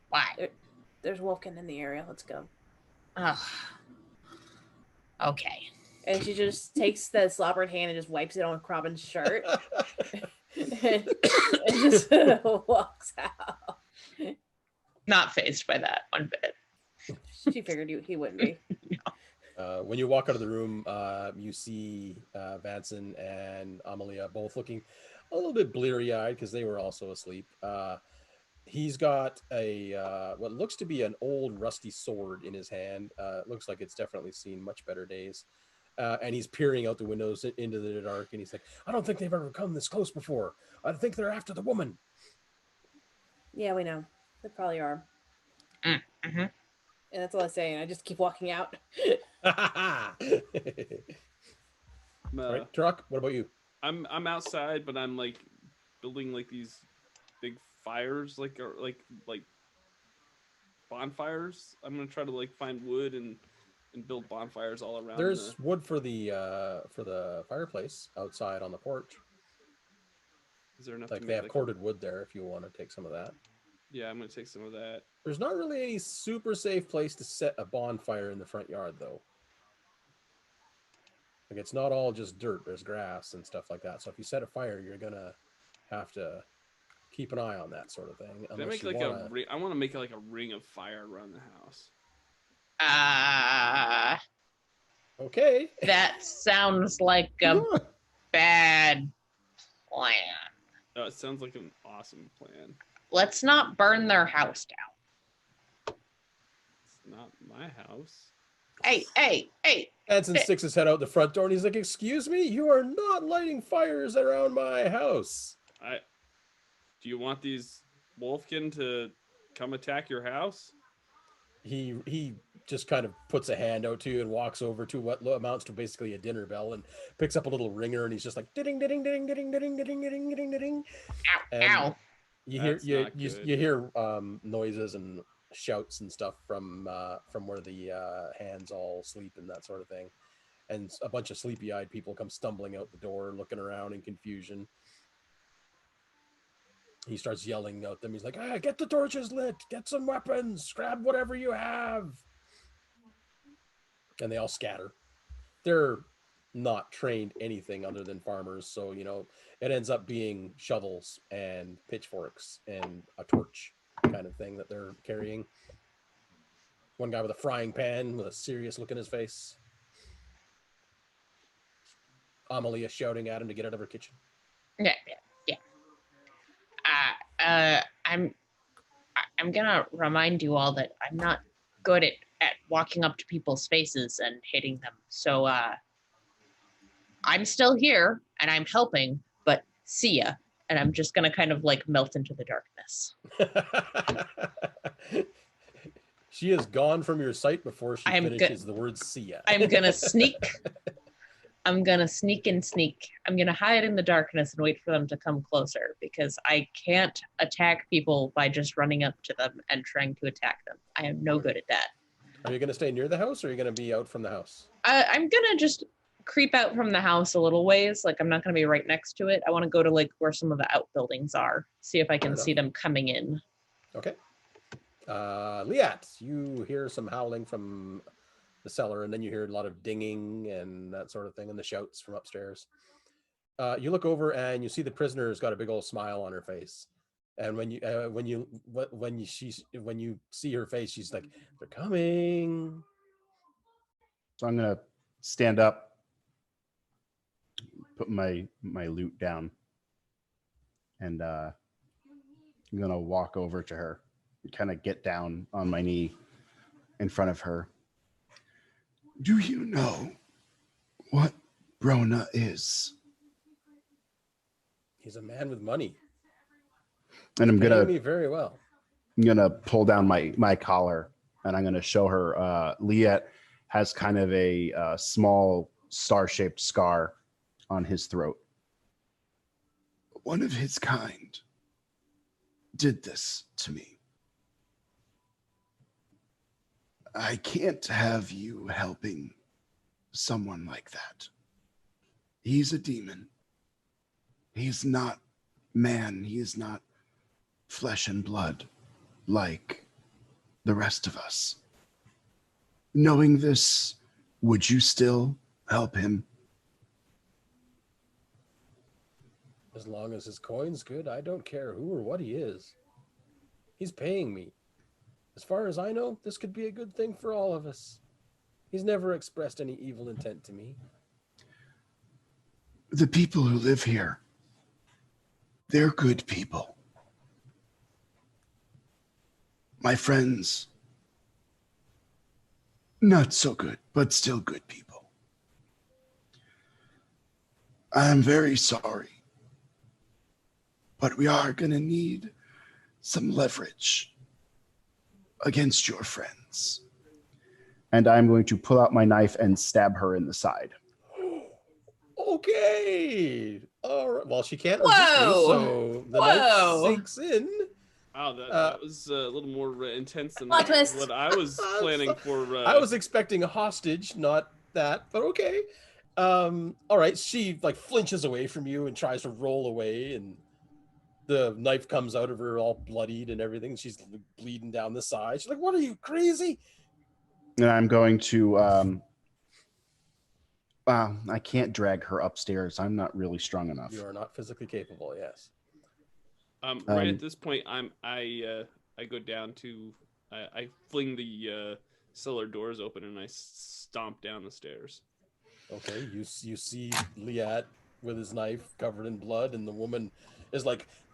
Why? There's Wolfkin in the area. Let's go. Ugh. Okay. And she just takes the slobbered hand and just wipes it on Robin's shirt. and just walks out. Not phased by that one bit. She figured he wouldn't be. When you walk out of the room, you see Vanson and Amalia both looking a little bit bleary-eyed because they were also asleep. He's got a what looks to be an old rusty sword in his hand. It looks like it's definitely seen much better days. And he's peering out the windows into the dark, and he's like, I don't think they've ever come this close before. I think they're after the woman. Yeah, we know. They probably are. Mm-hmm. And that's all I say. And I just keep walking out. Right, Truck, what about you? I'm outside, but I'm like building like these big fires, like bonfires. I'm gonna try to like find wood and build bonfires all around. There's wood for the fireplace outside on the porch. Is there enough? Like to they make, have corded wood there if you want to take some of that. Yeah, I'm gonna take some of that. There's not really any super safe place to set a bonfire in the front yard, though. Like it's not all just dirt. There's grass and stuff like that. So if you set a fire, you're gonna have to keep an eye on that sort of thing. Can I make like a ring? I want to make like a ring of fire around the house. Okay. That sounds like a bad plan. Oh, it sounds like an awesome plan. Let's not burn their house down. It's not my house. Hey. Anson sticks his head out the front door and he's like, excuse me, you are not lighting fires around my house. Do you want these wolfkin to come attack your house? He just kind of puts a hand out to you and walks over to what amounts to basically a dinner bell and picks up a little ringer and he's just like ding ding ding ding ding ding ding ding ding ding. Ow. You hear That's not you good. hear noises and shouts and stuff from where the hands all sleep and that sort of thing, and a bunch of sleepy-eyed people come stumbling out the door, looking around in confusion. He starts yelling at them. He's like, "Ah, get the torches lit! Get some weapons! Grab whatever you have!" And they all scatter. They're not trained anything other than farmers, so it ends up being shovels and pitchforks and a torch kind of thing that they're carrying. One guy with a frying pan with a serious look in his face. Amalia shouting at him to get out of her kitchen. Yeah. I'm gonna remind you all that I'm not good at walking up to people's faces and hitting them. So I'm still here and I'm helping, but see ya. And I'm just gonna kind of like melt into the darkness. She is gone from your sight before she finishes the word "see ya." I'm gonna sneak. I'm gonna sneak and sneak. I'm gonna hide in the darkness and wait for them to come closer because I can't attack people by just running up to them and trying to attack them. I am no good at that. Are you gonna stay near the house or are you gonna be out from the house? I'm gonna just creep out from the house a little ways. Like I'm not gonna be right next to it. I want to go to like where some of the outbuildings are. See if I can see them coming in. Okay. Liat, you hear some howling from the cellar, and then you hear a lot of dinging and that sort of thing, and the shouts from upstairs. You look over and you see the prisoner's got a big old smile on her face. And when you see her face, she's like, "They're coming." So I'm gonna stand up, put my loot down, and I'm gonna walk over to her and kind of get down on my knee in front of her. Do you know what Brona is? He's a man with money. And I'm Paying me very well. I'm gonna pull down my collar and I'm gonna show her. Liat has kind of a small star-shaped scar on his throat. One of his kind did this to me. I can't have you helping someone like that. He's a demon. He's not man. He is not flesh and blood like the rest of us. Knowing this, would you still help him? As long as his coin's good, I don't care who or what he is. He's paying me. As far as I know, this could be a good thing for all of us. He's never expressed any evil intent to me. The people who live here, they're good people. My friends, not so good, but still good people. I'm very sorry, but we are going to need some leverage against your friends. And I'm going to pull out my knife and stab her in the side. Okay. All right. Well, she can't resist you, so the knife sinks in. Wow, that was a little more intense than Plot twist. what I was planning for. I was expecting a hostage, not that, but okay. All right. She flinches away from you and tries to roll away, and the knife comes out of her all bloodied and everything. She's bleeding down the side. She's like, "What are you, crazy?" And I'm going to I can't drag her upstairs. I'm not really strong enough. You are not physically capable, yes. Right at this point, I go down to I fling the cellar doors open and I stomp down the stairs. Okay, you see Liat with his knife covered in blood, and the woman is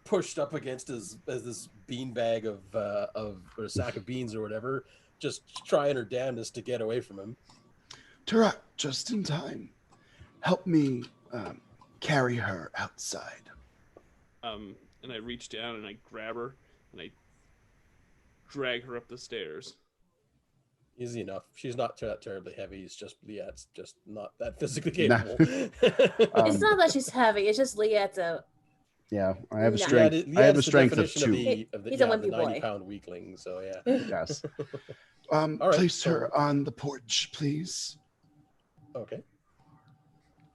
pushed up against this beanbag of or a sack of beans or whatever, just trying her damnedest to get away from him. Tarak, just in time. Help me carry her outside. And I reach down and I grab her and I drag her up the stairs. Easy enough. She's not that terribly heavy. It's just Liat's just not that physically capable. It's not that she's heavy. It's just Liat's a Yeah, I have a Yeah. strength. Yeah, I have a it's the strength of definition 2. He's a the wimpy boy. 90-pound weakling. So yeah. Yes. All right, Place so- her on the porch, please. Okay.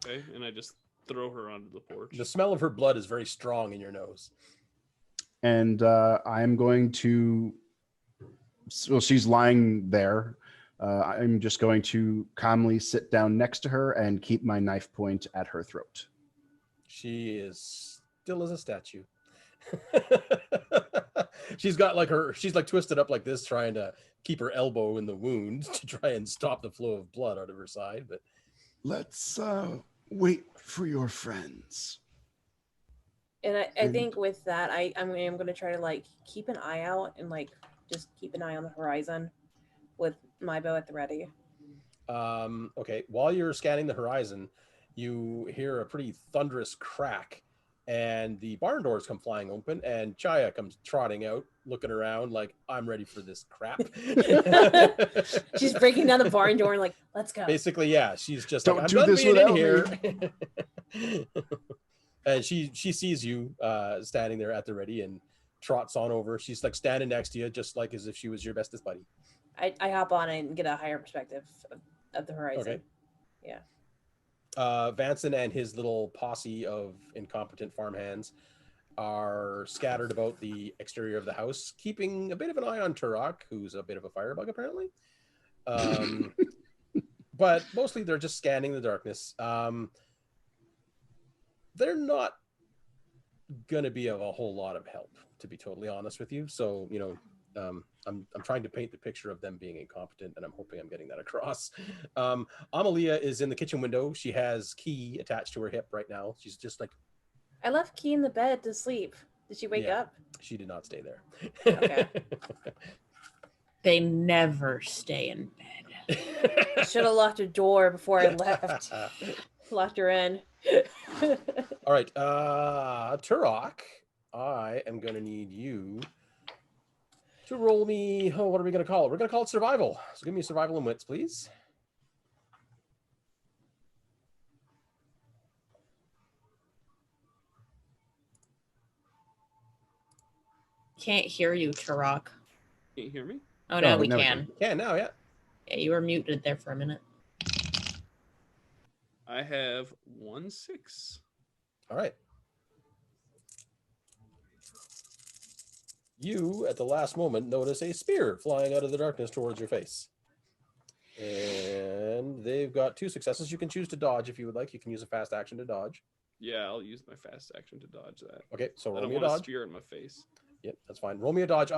Okay, and I just throw her onto the porch. The smell of her blood is very strong in your nose. And I'm going to. So she's lying there. I'm just going to calmly sit down next to her and keep my knife point at her throat. She is still as a statue. She's like twisted up like this, trying to keep her elbow in the wound to try and stop the flow of blood out of her side. But Let's wait for your friends. And I think with that, I'm going to try to like keep an eye out and like just keep an eye on the horizon with my bow at the ready. okay, while you're scanning the horizon, you hear a pretty thunderous crack, and the barn doors come flying open, and Chaya comes trotting out, looking around like, I'm ready for this crap. She's breaking down the barn door and like, let's go. Basically, yeah, she's just Don't like, I'm do done this being in without here. And she sees you standing there at the ready and trots on over. She's like standing next to you, just like as if she was your bestest buddy. I hop on and get a higher perspective of the horizon. Okay. Yeah. Vanson and his little posse of incompetent farmhands are scattered about the exterior of the house, keeping a bit of an eye on Turok, who's a bit of a firebug apparently. But mostly they're just scanning the darkness. They're not going to be of a whole lot of help, to be totally honest with you. So, you know, I'm trying to paint the picture of them being incompetent, and I'm hoping I'm getting that across. Amalia is in the kitchen window. She has Key attached to her hip right now. She's just like, I left Key in the bed to sleep. Did she wake up? she did not stay there. Okay. They never stay in bed. I should have locked her door before I left. Locked her in. All right, Turok, I am going to need you to roll me, what are we going to call it? We're going to call it survival. So give me survival and wits, please. Can't hear you, Turok. Can you hear me? Oh, no, we now we can. Yeah, now, yeah. Yeah, you were muted there for a minute. I have 1-6. All right. You, at the last moment, notice a spear flying out of the darkness towards your face. And they've got 2 successes. You can choose to dodge if you would like. You can use a fast action to dodge. Yeah, I'll use my fast action to dodge that. Okay, so I roll don't me a want a dodge. spear in my face. Yep, that's fine. Roll me a dodge.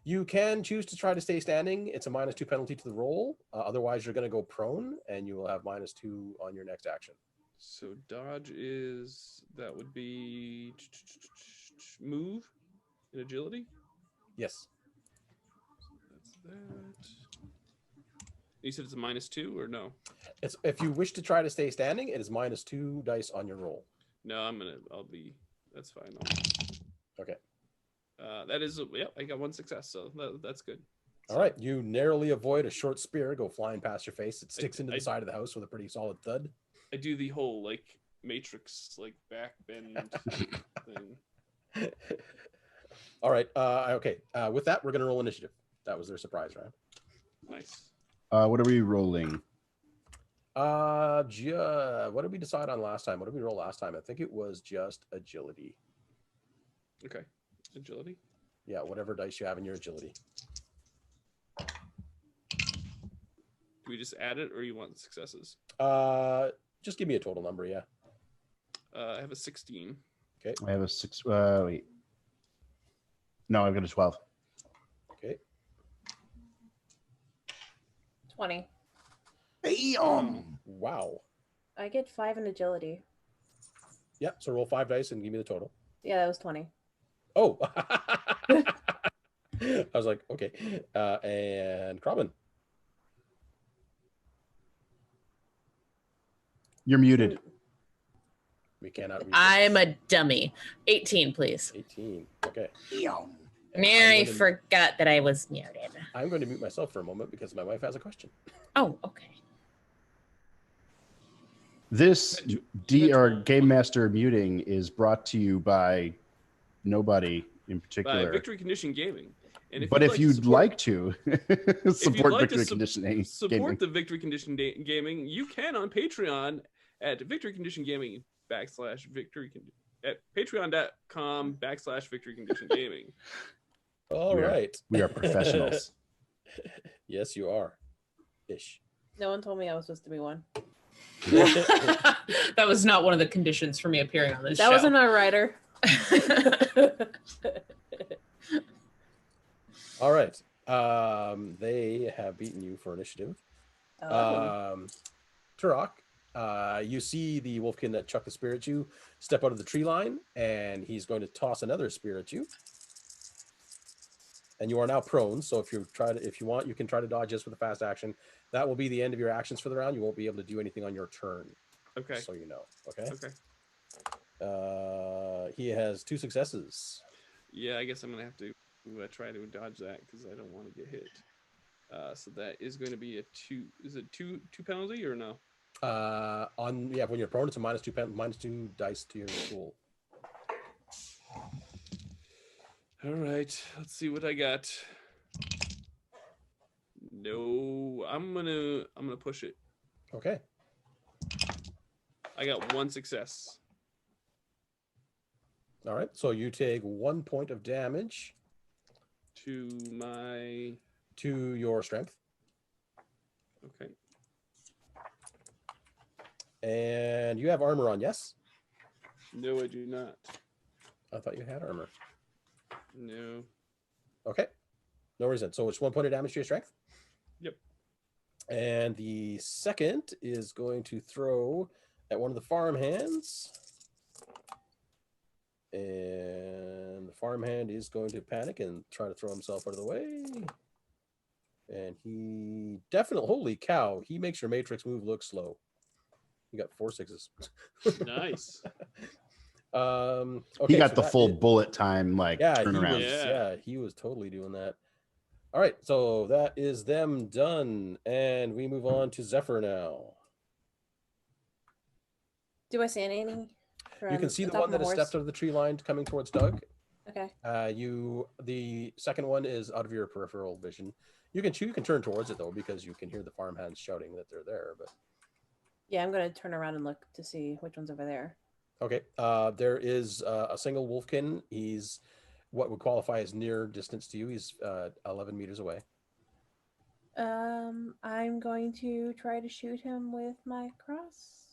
You can choose to try to stay standing. It's a -2 penalty to the roll. Otherwise, you're going to go prone, and you will have -2 on your next action. So dodge that would be move and agility. Yes. That's that. You said it's a -2 or no? It's if you wish to try to stay standing, it is -2 dice on your roll. No, that's fine. Okay. That is, I got 1 success, so that's good. All right. You narrowly avoid a short spear go flying past your face. It sticks into the I- side of the house with a pretty solid thud. I do the whole like Matrix like back bend thing. All right. Okay. With that, we're going to roll initiative. That was their surprise round. Nice. What are we rolling? What did we decide on last time? What did we roll last time? I think it was just agility. Okay. Agility. Yeah, whatever dice you have in your agility. Do we just add it, or you want successes? Just give me a total number. Yeah. I have a 16. I have a 6. Wait. No, I've got a 12. Okay. 20. Wow. I get 5 in agility. Yep. So roll 5 dice and give me the total. Yeah, that was 20. Oh. I was like, okay. And Krabben. You're muted. We cannot read. I'm a dummy. 18, please. 18. Okay. Mary forgot that I was muted. I'm going to mute myself for a moment because my wife has a question. Oh, okay. This Eventual- Game Master muting is brought to you by nobody in by particular. Victory Condition Gaming. And But if you'd like to support Victory Conditioning support Gaming, the Victory Condition Gaming, you can on Patreon at Victory Condition Gaming / Victory at patreon.com/Victory Condition Gaming. All right. we are professionals. Yes, you are. Ish. No one told me I was supposed to be one. That was not one of the conditions for me appearing on this show. That wasn't our writer. All right. They have beaten you for initiative. Turok, you see the wolfkin that chucked the spear at you step out of the tree line, and he's going to toss another spear at you. And you are now prone, so if you want, you can try to dodge this with a fast action. That will be the end of your actions for the round. You won't be able to do anything on your turn. Okay. So you know. Okay. Okay. He has 2 successes. Yeah, I guess I'm gonna have to try to dodge that because I don't want to get hit. So that is going to be a 2. Is it two penalty or no? When you're prone, it's a -2 dice to your pool. All right, let's see what I got. No, I'm gonna push it. Okay. I got 1 success. All right. So you take 1 point of damage To your strength, okay. and you have armor on. Yes. No, I do not. I thought you had armor. No. Okay. No reason. So it's 1 point of damage to your strength. Yep. And the second is going to throw at one of the farmhands. And the farmhand is going to panic and try to throw himself out of the way. And he definitely, holy cow, he makes your matrix move look slow. You got 4 6s. Nice. Okay, he got so the that full is- bullet time turnaround. He was totally doing that. All right, so that is them done, and we move on to Zephyr now. Do I see any? You can see the one that has stepped out of the tree line coming towards Doug. Okay. The second one is out of your peripheral vision. You can turn towards it though, because you can hear the farmhands shouting that they're there. But yeah, I'm gonna turn around and look to see which one's over there. okay, there is a single wolfkin. He's what would qualify as near distance to you. He's 11 meters away. I'm going to try to shoot him with my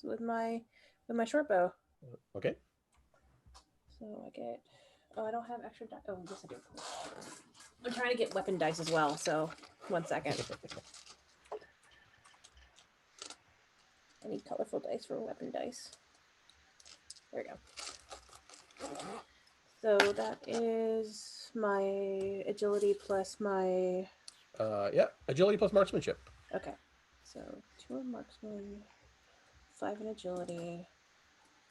with my short bow. Okay. So I get. Oh, I don't have extra dice. Oh, yes, I do. I'm trying to get weapon dice as well. So 1 second. I need colorful dice for weapon dice. There we go. So that is my agility plus my. Agility plus marksmanship. Okay. So 2 in marksman, 5 in agility,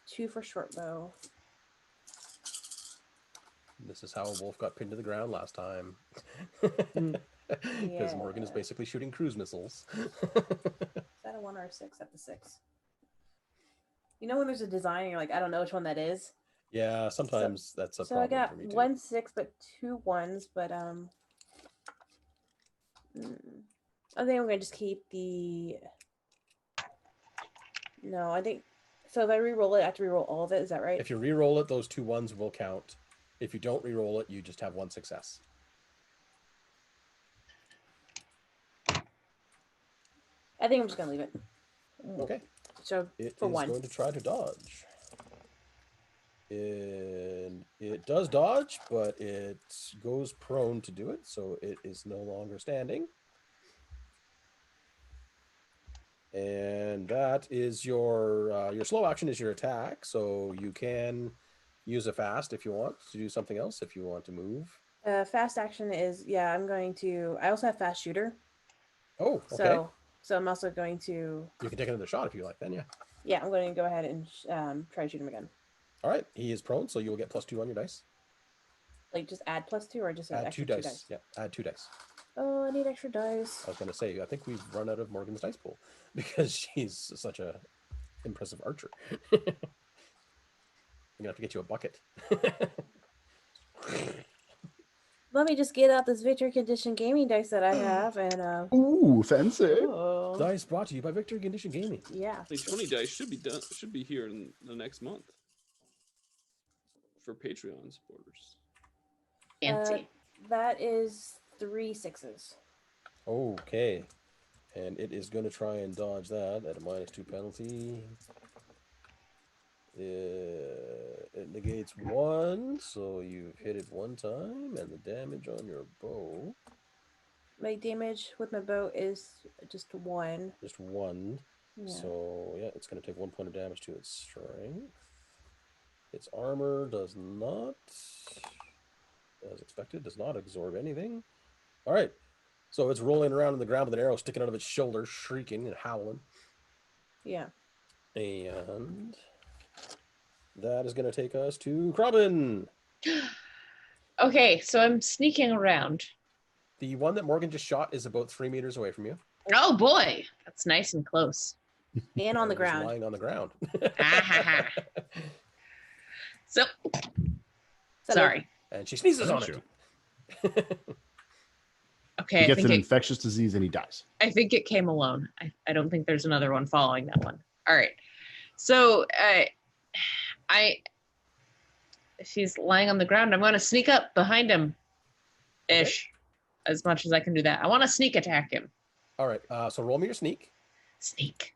2 for short bow. This is how a wolf got pinned to the ground last time. Because Morgan is basically shooting cruise missiles. Is that a 1 or a 6? That's a 6. You know when there's a design and you're like, I don't know which one that is? Yeah, sometimes that's a so problem I got for me too. 1 6, but 2 1s. But I think I'm gonna just keep the. No, I think so. If I re-roll it, I have to re-roll all of it. Is that right? If you re-roll it, those 2 1s will count. If you don't re-roll it, you just have 1 success. I think I'm just gonna leave it. Okay. So It for is 1. going to try to dodge. And it does dodge, but it goes prone to do it, so it is no longer standing. And that is your slow action is your attack, so you can use a fast if you want to do something else, if you want to move. Fast action is I'm going to. I also have fast shooter. Oh, okay. So I'm also going to. You can take another shot if you like, then Yeah, I'm going to go ahead and try to shoot him again. All right, he is prone, so you will get +2 on your dice. Like just add +2 or just Add extra 2 dice. Yeah, add 2 dice. Oh, I need extra dice. I was going to say, I think we've run out of Morgan's dice pool because she's such a impressive archer. I'm gonna have to get you a bucket. Let me just get out this Victory Condition Gaming dice that I have, and Ooh, fancy. oh, Dice brought to you by Victory Condition Gaming. yeah. The 20 dice should be done. Should be here in the next month for Patreon supporters. Fancy. That is 3 6s. Okay. And it is going to try and dodge that at a -2 penalty. It negates 1, so you've hit it 1 time, and the damage on your bow. My damage with my bow is just 1. Just 1. Yeah. So, yeah, it's going to take 1 point of damage to its strength. Its armor does not, as expected, does not absorb anything. All right. So it's rolling around in the ground with an arrow sticking out of its shoulder, shrieking and howling. Yeah. And that is going to take us to Krabin. Okay, so I'm sneaking around. The one that Morgan just shot is about 3 meters away from you. Oh boy, that's nice and close. And on the And is ground. lying on the ground. So, sorry. And she sneezes on Sure. it. Okay, He I gets think an it, infectious disease and he dies. I think it came alone. I don't think there's another one following that one. All right. So if he's lying on the ground, I'm going to sneak up behind him, ish, as much as I can do that. I want to sneak attack him. All right. So roll me your sneak. Sneak.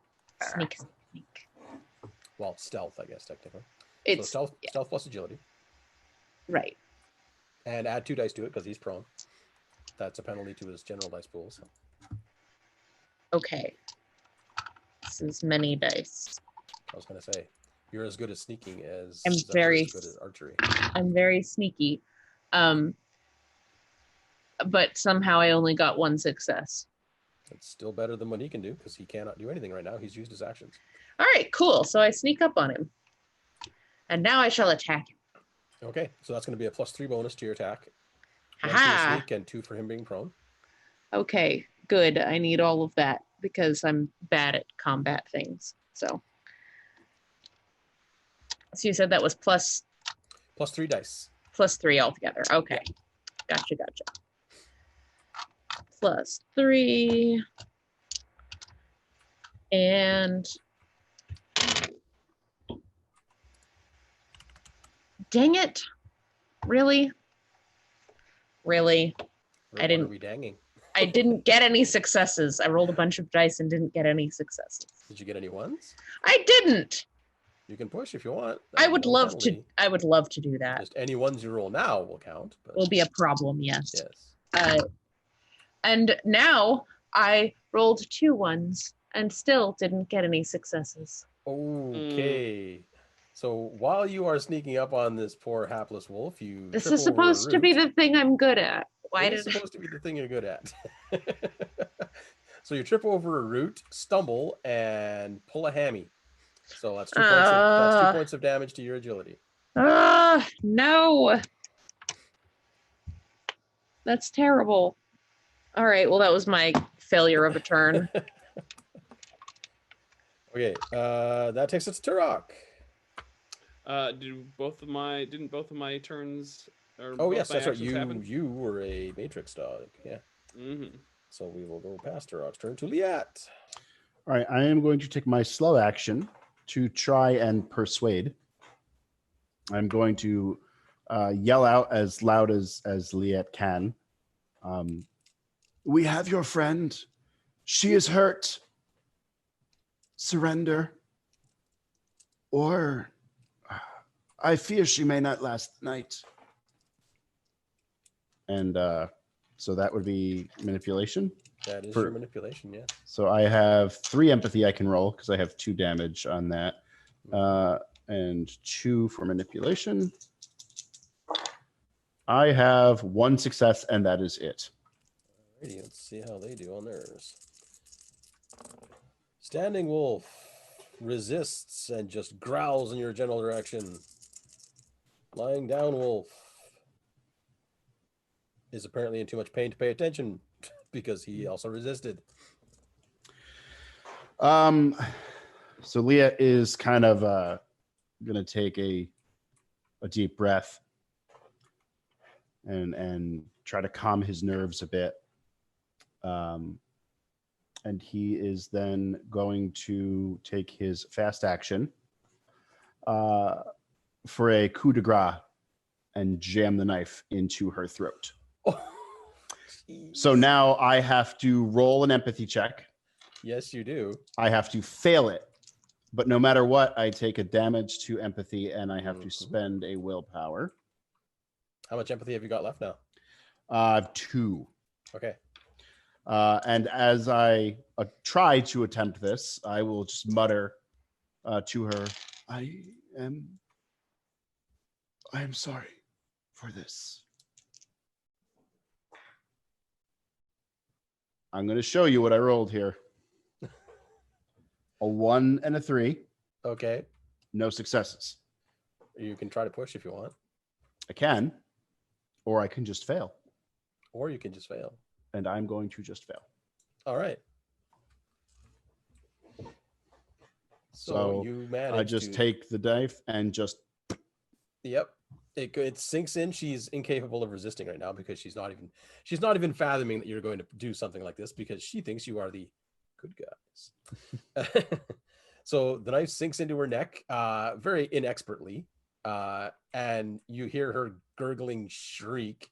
Well, stealth, I guess, technically. It's so stealth plus agility. right. And add 2 dice to it because he's prone. That's a penalty to his general dice pool. So. Okay. This is many dice. I was going to say, you're as good at sneaking as I'm Zephyr very is good at archery. I'm very sneaky. But somehow I only got 1 success. It's still better than what he can do because he cannot do anything right now. He's used his actions. All right, cool. So I sneak up on him. And now I shall attack him. Okay, so that's going to be a +3 bonus to your attack. 1 for your Haha. sneak and 2 for him being prone. Okay, good. I need all of that because I'm bad at combat things. So you said that was +3 dice. +3 altogether. Okay. Gotcha. +3. And dang it. Really? What didn't- are we danging? I didn't get any successes. I rolled a bunch of dice and didn't get any successes. Did you get any ones? I didn't. You can push if you want. I would No love penalty. to. I would love to do that. Just any ones you roll now will count. But Will be a problem. Yes. yes. And now I rolled 2 ones and still didn't get any successes. Okay. So while you are sneaking up on this poor hapless wolf, you This trip is over a supposed to be root. the thing I'm good at. Why It did is supposed to be the thing you're good at. So you trip over a root, stumble, and pull a hammy. So that's 2 points. That's 2 points of damage to your agility. No. That's terrible. All right. Well, that was my failure of a turn. Okay, that takes us to Turok. Didn't both of my turns? Or Oh both yes, my that's right. actions happen? You were a matrix dog. Yeah. Mm-hmm. So we will go past Turok's turn to Liat. All right, I am going to take my slow action to try and persuade. I'm going to yell out as loud as Liat can. We have your friend. She is hurt. Surrender. Or I fear she may not last the night. And so that would be manipulation. That is For- your manipulation, yeah. So I have 3 empathy I can roll because I have 2 damage on that. And 2 for manipulation. I have 1 success, and that is it. Alrighty, let's see how they do on theirs. Standing Wolf resists and just growls in your general direction. Lying down Wolf is apparently in too much pain to pay attention because he also resisted. So Leah is kind of going to take a deep breath and try to calm his nerves a bit. And he is then going to take his fast action for a coup de grace and jam the knife into her throat. Oh, so now I have to roll an empathy check. Yes, you do. I have to fail it. But no matter what, I take a damage to empathy and I have to spend a willpower. How much empathy have you got left now? 2. Okay. And as I try to attempt this, I will just mutter to her, I am sorry for this. I'm going to show you what I rolled here. A 1 and a 3. Okay. No successes. You can try to push if you want. I can, or I can just fail. Or you can just fail. And I'm going to just fail. All right. So you manage I just take the knife and just... Yep. It sinks in. She's incapable of resisting right now because she's not even fathoming that you're going to do something like this because she thinks you are the good guys. So the knife sinks into her neck very inexpertly, and you hear her gurgling shriek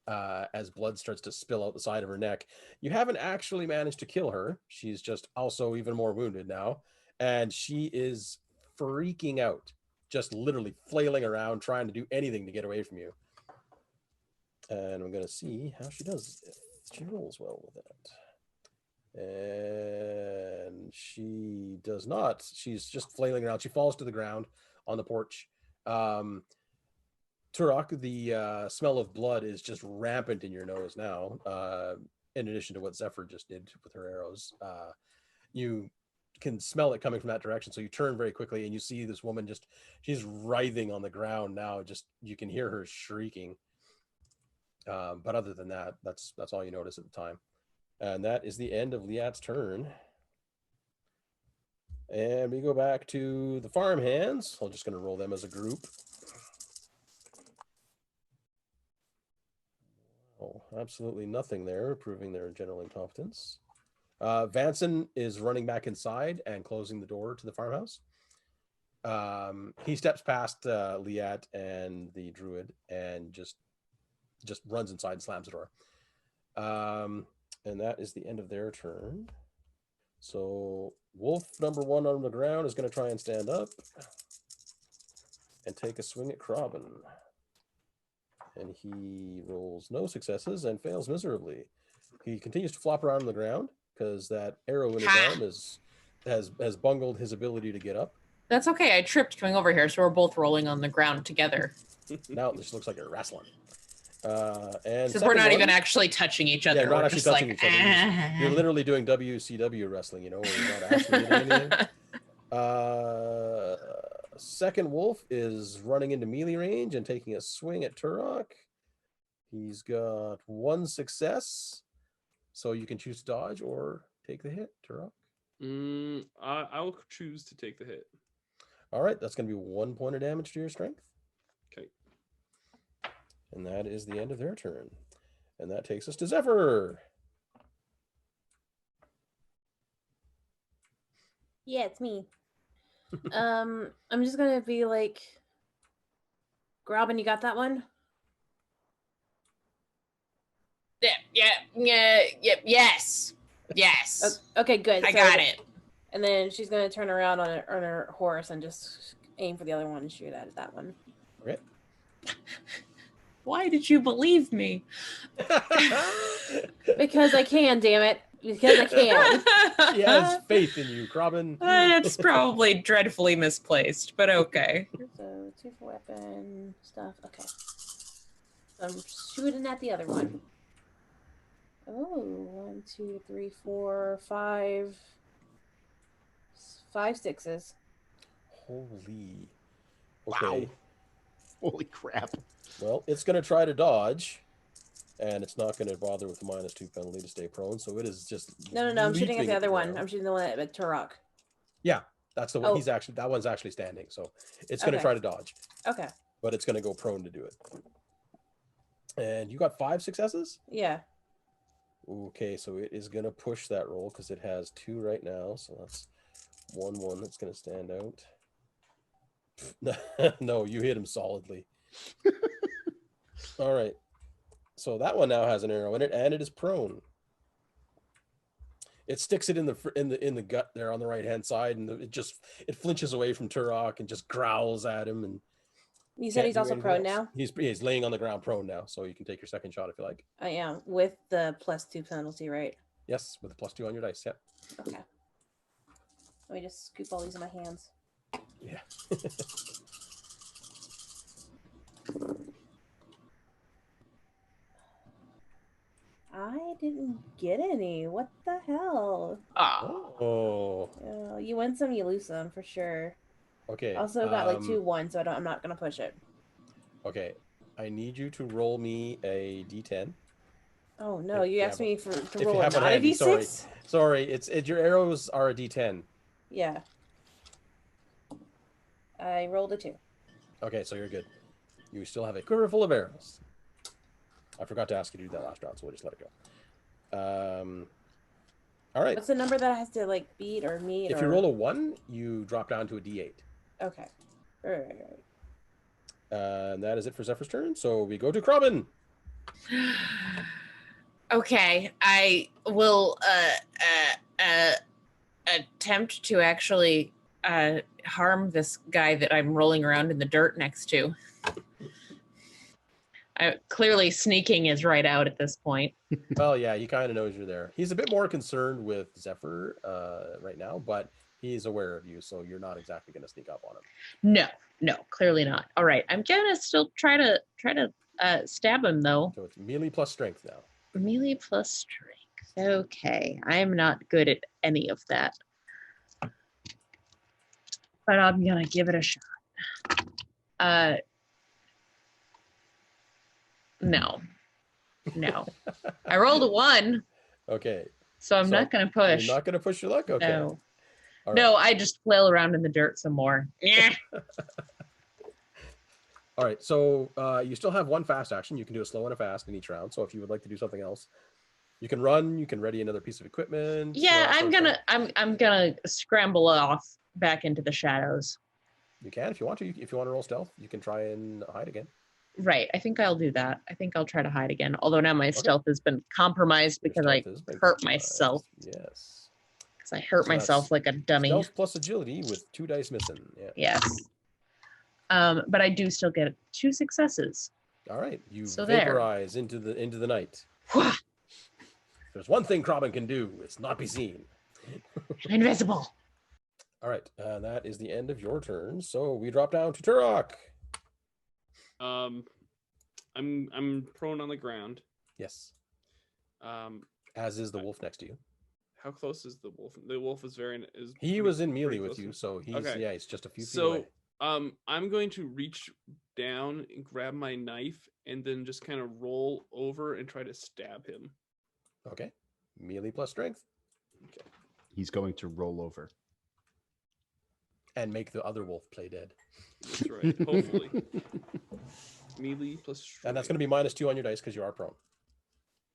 as blood starts to spill out the side of her neck. You haven't actually managed to kill her. She's just also even more wounded now, and she is freaking out, just literally flailing around, trying to do anything to get away from you. And I'm going to see how she does. If she rolls well with that. And she does not. She's just flailing around. She falls to the ground on the porch. Turok, the smell of blood is just rampant in your nose now, in addition to what Zephyr just did with her arrows. You can smell it coming from that direction, so you turn very quickly and you see this woman she's writhing on the ground now. Just you can hear her shrieking, but other than that, that's all you notice at the time. And that is the end of Liat's turn. And we go back to the farm hands. I'm just going to roll them as a group. Oh, absolutely nothing there, proving their general incompetence. Vanson is running back inside and closing the door to the farmhouse. He steps past Liat and the Druid and just runs inside and slams the door. And that is the end of their turn. So wolf number 1 on the ground is going to try and stand up and take a swing at Krabben. And he rolls no successes and fails miserably. He continues to flop around on the ground because that arrow in his arm has bungled his ability to get up. That's okay. I tripped coming over here, so we're both rolling on the ground together. Now this looks like you're wrestling. And so we're not even actually touching each other. Yeah, we're not actually touching like, each other. You're literally doing WCW wrestling, where you're not actually doing anything. Second wolf is running into melee range and taking a swing at Turok. He's got 1 success, so you can choose to dodge or take the hit, Turok. I will choose to take the hit. All right, that's going to be 1 point of damage to your strength. Okay. And that is the end of their turn. And that takes us to Zephyr. Yeah, it's me. I'm just gonna be like, Robin, you got that one? Yes. Okay, good. I got it. And then she's gonna turn around on her horse and just aim for the other one and shoot at that one. Okay. Why did you believe me? Because I can, damn it. Because I can. He has faith in you, Krabben. It's probably dreadfully misplaced, but okay. So 2 for weapon stuff. Okay. So I'm shooting at the other one. Oh, 1, 2, 3, 4, 5. 5 sixes. Holy. Wow. Okay. Holy crap. Well, it's going to try to dodge, and it's not going to bother with the -2 penalty to stay prone, so it is just... No, I'm shooting at the other one. ground. I'm shooting the one at Turok. Yeah, That's the one. Oh. That one's actually standing. So it's going to Okay. try to dodge, Okay. but it's going to go prone to do it. And you got 5 successes? Yeah. Okay, so it is going to push that roll because it has 2 right now. So that's 1 that's going to stand out. No, you hit him solidly. All right. So that one now has an arrow in it, and it is prone. It sticks it in the gut there on the right hand side, and it flinches away from Turok and just growls at him. And You said can't he's do also anything prone else. now? He's laying on the ground prone now, so you can take your second shot if you like. I am with the +2 penalty, right? Yes, with a +2 on your dice. Yeah. Okay. Let me just scoop all these in my hands. Yeah. I didn't get any. What the hell? Oh. You win some, you lose some for sure. Okay. Also got like 2-1, so I'm not gonna push it. Okay. I need you to roll me a d10. Oh no, If you you asked have me to if you roll a have one not a handy, d6? Sorry, it's your arrows are a d10. Yeah. I rolled a 2. Okay, so you're good. You still have a quiver full of arrows. I forgot to ask you to do that last round, so we'll just let it go. All right. What's the number that I have to like beat or meet? If you roll a 1, you drop down to a d8. Okay. Right. And that is it for Zephyr's turn. So we go to Krabben. Okay, I will attempt to actually harm this guy that I'm rolling around in the dirt next to. Clearly sneaking is right out at this point. Well, yeah, he kind of knows you're there. He's a bit more concerned with Zephyr right now, but he's aware of you, so you're not exactly going to sneak up on him. No, clearly not. All right, I'm gonna still try to stab him though. So it's melee plus strength now. Melee plus strength. Okay, I'm not good at any of that, but I'm gonna give it a shot. No. I rolled a 1. Okay. So I'm not going to push. You're not going to push your luck? Okay. No. All No, right. I just flail around in the dirt some more. Yeah. All right. So you still have 1 fast action. You can do a slow and a fast in each round. So if you would like to do something else, you can run. You can ready another piece of equipment. Yeah, I'm gonna scramble off back into the shadows. You can if you want to. If you want to roll stealth, you can try and hide again. Right. I think I'll do that. I think I'll try to hide again. Although now my stealth has been compromised because I hurt myself. Yes. Because I hurt myself like a dummy. Stealth plus agility with 2 dice missing. Yeah. Yes. But I do still get 2 successes. All right. You So vaporize into the night. There's one thing Krabben can do. It's not be seen. Invisible. All right. That is the end of your turn. So we drop down to Turok. I'm prone on the ground. Yes. As is the wolf next to you. How close is the wolf? The wolf is he was in melee with you, so he's okay. Yeah, he's just a few feet away. I'm going to reach down and grab my knife and then just kind of roll over and try to stab him. Okay. Melee plus strength. Okay. He's going to roll over. And make the other wolf play dead. That's right. Hopefully. Melee plus strength. And that's going to be -2 on your dice because you are prone.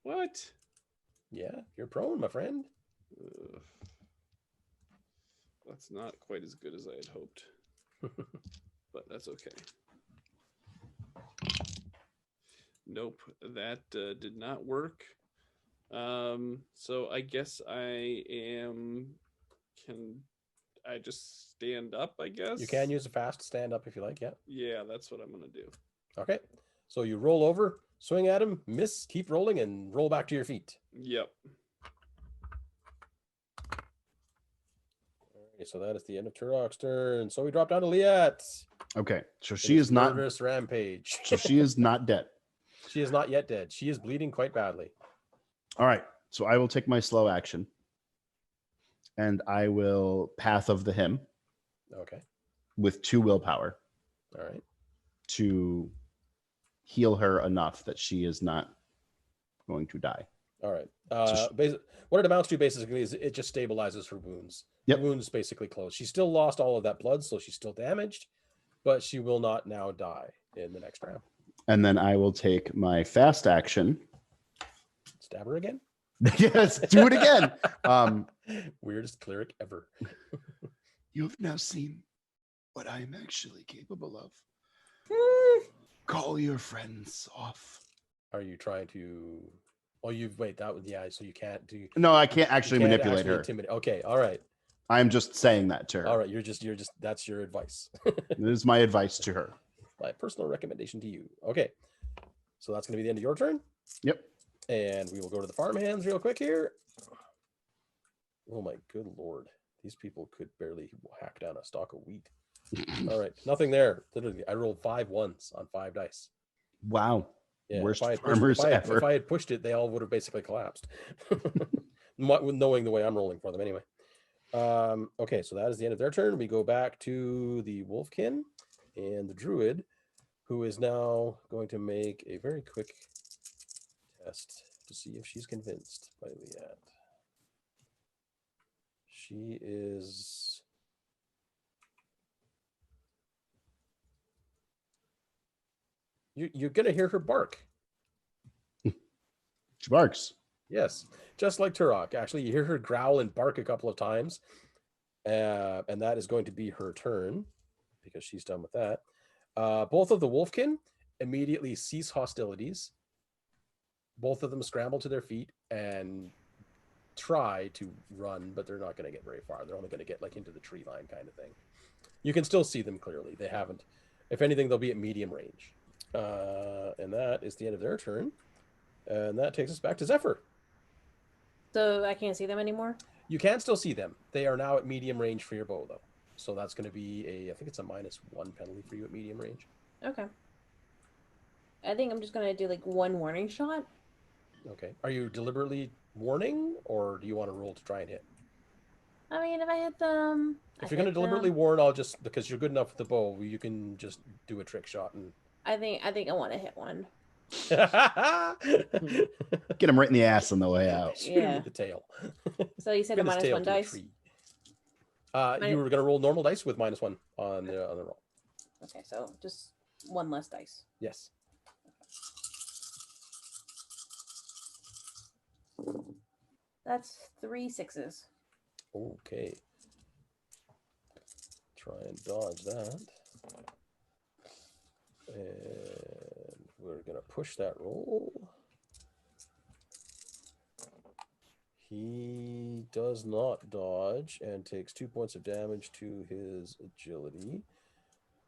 What? Yeah, you're prone, my friend. That's not quite as good as I had hoped. But that's okay. Nope, that did not work. So I guess can I just stand up, I guess? You can use a fast stand up if you like, yeah. Yeah, that's what I'm going to do. Okay. So you roll over, swing at him, miss, keep rolling, and roll back to your feet. Yep. Alright, so that is the end of Turok's turn. So we drop down to Liat. Okay, so she is not murderous rampage. So she is not dead. She is not yet dead. She is bleeding quite badly. All right, so I will take my slow action, and I will Path of the Hymn. Okay. With 2 willpower. All right. To heal her enough that she is not going to die. All right. What it amounts to basically is it just stabilizes her wounds. Yep. The wounds basically close. She still lost all of that blood, so she's still damaged, but she will not now die in the next round. And then I will take my fast action. Stab her again. Yes, do it again. Weirdest cleric ever. You have now seen what I am actually capable of. Call your friends off. Are you trying to? Oh, that was So you can't do. No, I can't actually you can't manipulate actually her. Intimidate. Okay, all right, I'm just saying that to her. all right. You're just. That's your advice. This is my advice to her. My personal recommendation to you. Okay, so that's going to be the end of your turn. Yep. And we will go to the farmhands real quick here. Oh my good lord. These people could barely hack down a stalk of wheat. All right. Nothing there. Literally, I rolled 5 ones on 5 dice. Wow. Yeah, Worst if I had farmers ever. If I had pushed it, they all would have basically collapsed. Knowing the way I'm rolling for them anyway. Okay, so that is the end of their turn. We go back to the Wolfkin and the Druid, who is now going to make a very quick test to see if she's convinced by Liat. She is. You're gonna hear her bark. She barks. Yes, just like Turok. Actually, you hear her growl and bark a couple of times, and that is going to be her turn because she's done with that. Both of the Wolfkin immediately cease hostilities. Both of them scramble to their feet and try to run, but they're not going to get very far. They're only going to get like into the tree line kind of thing. You can still see them clearly. They haven't. If anything, they'll be at medium range. And that is the end of their turn. And that takes us back to Zephyr. So I can't see them anymore? You can still see them. They are now at medium range for your bow, though. So that's going to be I think it's a -1 penalty for you at medium range. Okay. I think I'm just going to do like 1 warning shot. Okay. Are you deliberately warning, or do you want to roll to try and hit? I mean, if I hit them... If you're going to deliberately warn, I'll just... Because you're good enough with the bow, you can just do a trick shot. And I think I want to hit one. Get him right in the ass on the way out. Shoot him Yeah. with the tail. So you said a Pin his tail -1 to a dice? tree. You were going to roll normal dice with -1 on the roll. Okay, so just 1 less dice. Yes. That's 3 6s. Okay. Try and dodge that. And we're going to push that roll. He does not dodge and takes 2 points of damage to his agility.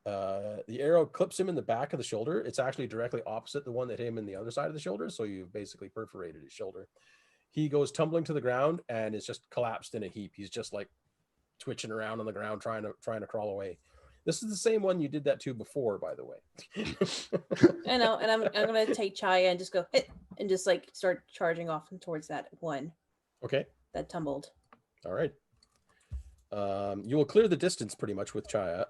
The arrow clips him in the back of the shoulder. It's actually directly opposite the one that hit him in the other side of the shoulder, so you've basically perforated his shoulder. He goes tumbling to the ground and is just collapsed in a heap. He's just like twitching around on the ground, trying to crawl away. This is the same one you did that to before, by the way. I know, and I'm gonna take Chaya and just go hit and just like start charging off towards that one Okay. that tumbled. All right. You will clear the distance pretty much with Chaya,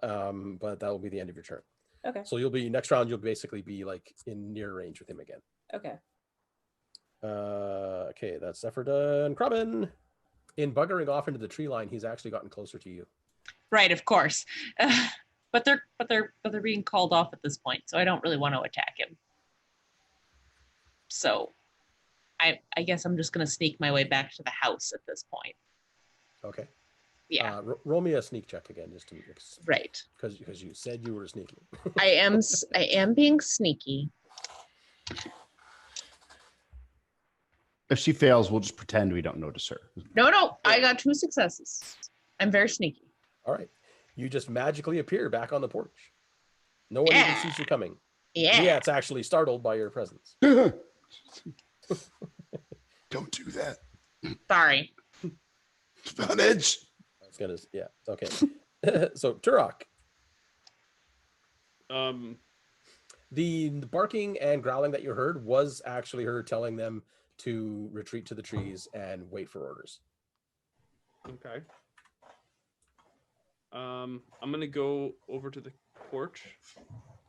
but that will be the end of your turn. Okay. So next round you'll basically be like in near range with him again. Okay. Okay, that's Zephyr done. Krabben, in buggering off into the tree line, he's actually gotten closer to you. Right, of course. But they're being called off at this point, so I don't really want to attack him. So I guess I'm just gonna sneak my way back to the house at this point. Okay. Yeah. Roll me a sneak check again, just to Right. because you said you were sneaking. I am being sneaky. If she fails, we'll just pretend we don't notice her. No, I got 2 successes. I'm very sneaky. All right. You just magically appear back on the porch. No one even sees you coming. Yeah. It's actually startled by your presence. Don't do that. Sorry. It's on edge. Okay. So Turok. The barking and growling that you heard was actually her telling them to retreat to the trees and wait for orders. Okay. I'm gonna go over to the porch.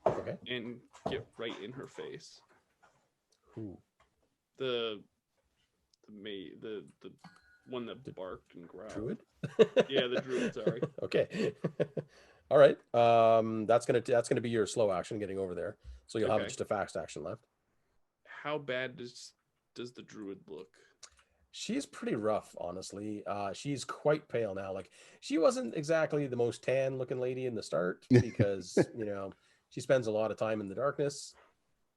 Okay. And get right in her face. Who? The the one that barked and growled. Druid? Yeah, the druid, sorry. Okay. All right. That's gonna be your slow action getting over there. So you'll have Okay. just a fast action left. How bad does the druid look? She's pretty rough, honestly. She's quite pale now. Like, she wasn't exactly the most tan looking lady in the start because she spends a lot of time in the darkness.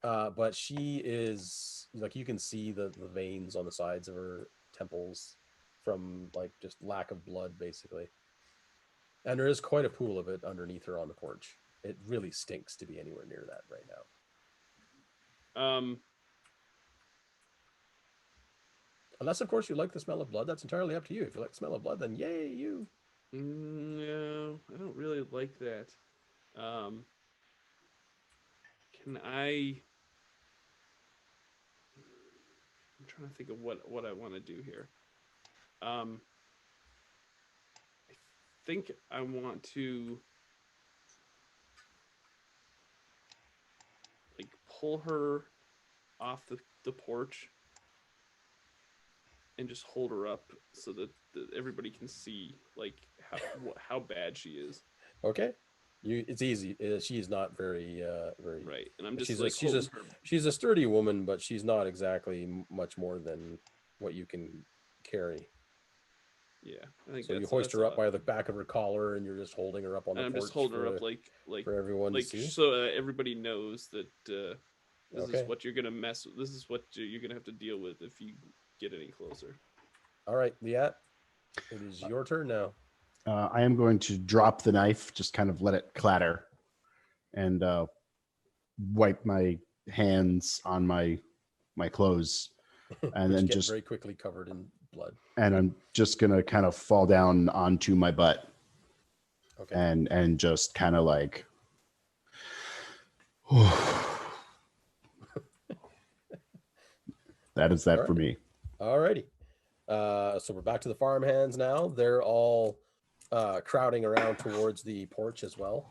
But she is, like, you can see the veins on the sides of her temples from like just lack of blood, basically. And there is quite a pool of it underneath her on the porch. It really stinks to be anywhere near that right now. Unless, of course, you like the smell of blood. That's entirely up to you. If you like the smell of blood, then yay, you. No, I don't really like that. Can I... I'm trying to think of what I want to do here. I think I want to like pull her off the porch and just hold her up so that everybody can see like how bad she is. Okay. It's easy. She is not very right. And I'm just she's a sturdy woman, but she's not exactly much more than what you can carry. Yeah, I think so. You hoist her up by the back of her collar, and you're just holding her up on the porch. I'm just holding her up like for everyone to see, so everybody knows that this is what you're gonna mess with. This is what you're gonna have to deal with if you get any closer. All right, Liat, it is your turn now. I am going to drop the knife, just kind of let it clatter, and wipe my hands on my clothes, and then just very quickly covered in blood. And I'm just gonna kind of fall down onto my butt, okay, and just kind of like, that is that for me. Alrighty. So we're back to the farmhands now. They're all crowding around towards the porch as well,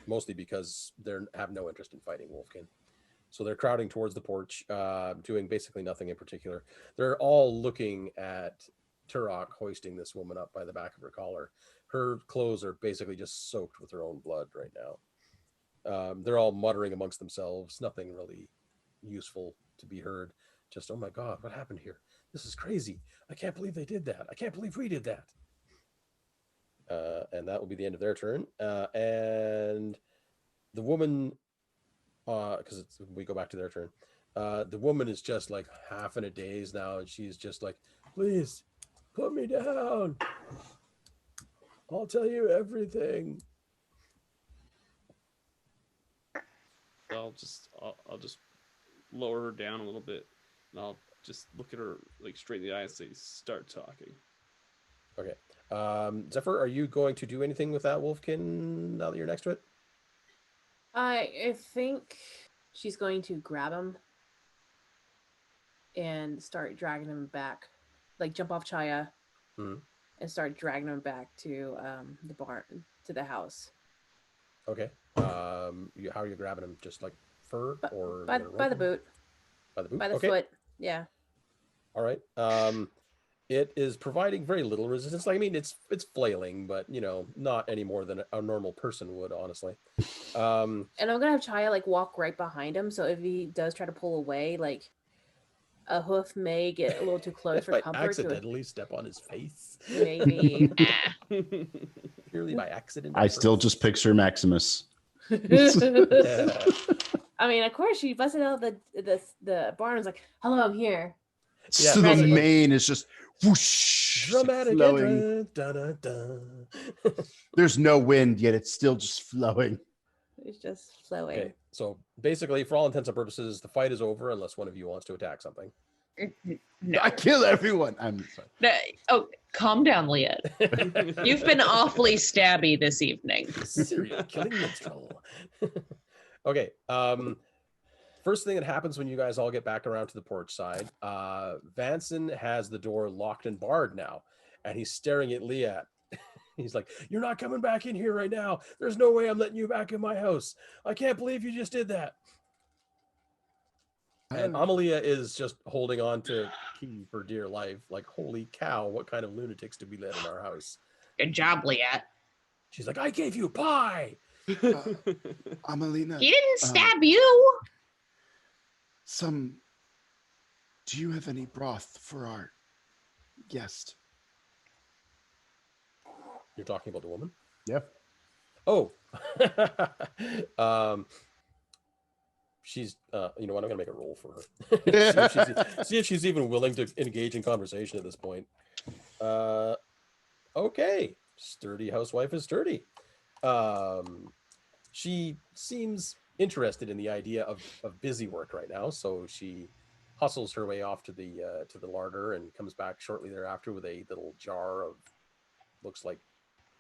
mostly because they have no interest in fighting Wolfkin. So they're crowding towards the porch, doing basically nothing in particular. They're all looking at Turok hoisting this woman up by the back of her collar. Her clothes are basically just soaked with her own blood right now. They're all muttering amongst themselves. Nothing really useful to be heard. Just, oh my God, what happened here? This is crazy. I can't believe they did that. I can't believe we did that. And that will be the end of their turn. And the woman... because we go back to their turn. The woman is just like half in a daze now, and she's just like, please put me down. I'll tell you everything. I'll just lower her down a little bit, and I'll just look at her like straight in the eye and say, start talking. Okay. Zephyr, are you going to do anything with that Wolfkin now that you're next to it? I think she's going to grab him and start dragging him back, like jump off Chaya and start dragging him back to the barn, to the house. Okay. How are you grabbing him? Just like fur or by the boot? By the boot. By the foot. Yeah. All right. It is providing very little resistance. Like, I mean, it's flailing, but not any more than a normal person would, honestly. And I'm gonna have Chaya like walk right behind him, so if he does try to pull away, like a hoof may get a little too close for comfort. Accidentally step on his face. Maybe. Purely by accident. I still just picture Maximus. Yeah. I mean, of course, she busted out the barn and was like, "Hello, I'm here." Yeah, so the mane is just whoosh, dramatic flowing. There's no wind, yet it's still just flowing. It's just flowing. Okay, so basically, for all intents and purposes, the fight is over unless one of you wants to attack something. No. I kill everyone. I'm sorry. No, oh, calm down, Liat. You've been awfully stabby this evening. Serial killing minstrel. Okay. First thing that happens when you guys all get back around to the porch side, Vanson has the door locked and barred now, and he's staring at Liat. He's like, "You're not coming back in here right now. There's no way I'm letting you back in my house. I can't believe you just did that." And Amalia is just holding on to Key for dear life. Like, holy cow, what kind of lunatics do we let in our house? Good job, Liat. She's like, I gave you pie. Amelina. He didn't stab you. Do you have any broth for our guest? You're talking about the woman? Yeah. Oh. She's you know what, I'm gonna make a roll for her. see if she's even willing to engage in conversation at this point. Okay, sturdy housewife is sturdy. She seems interested in the idea of busy work right now, so she hustles her way off to the larder and comes back shortly thereafter with a little jar of, looks like,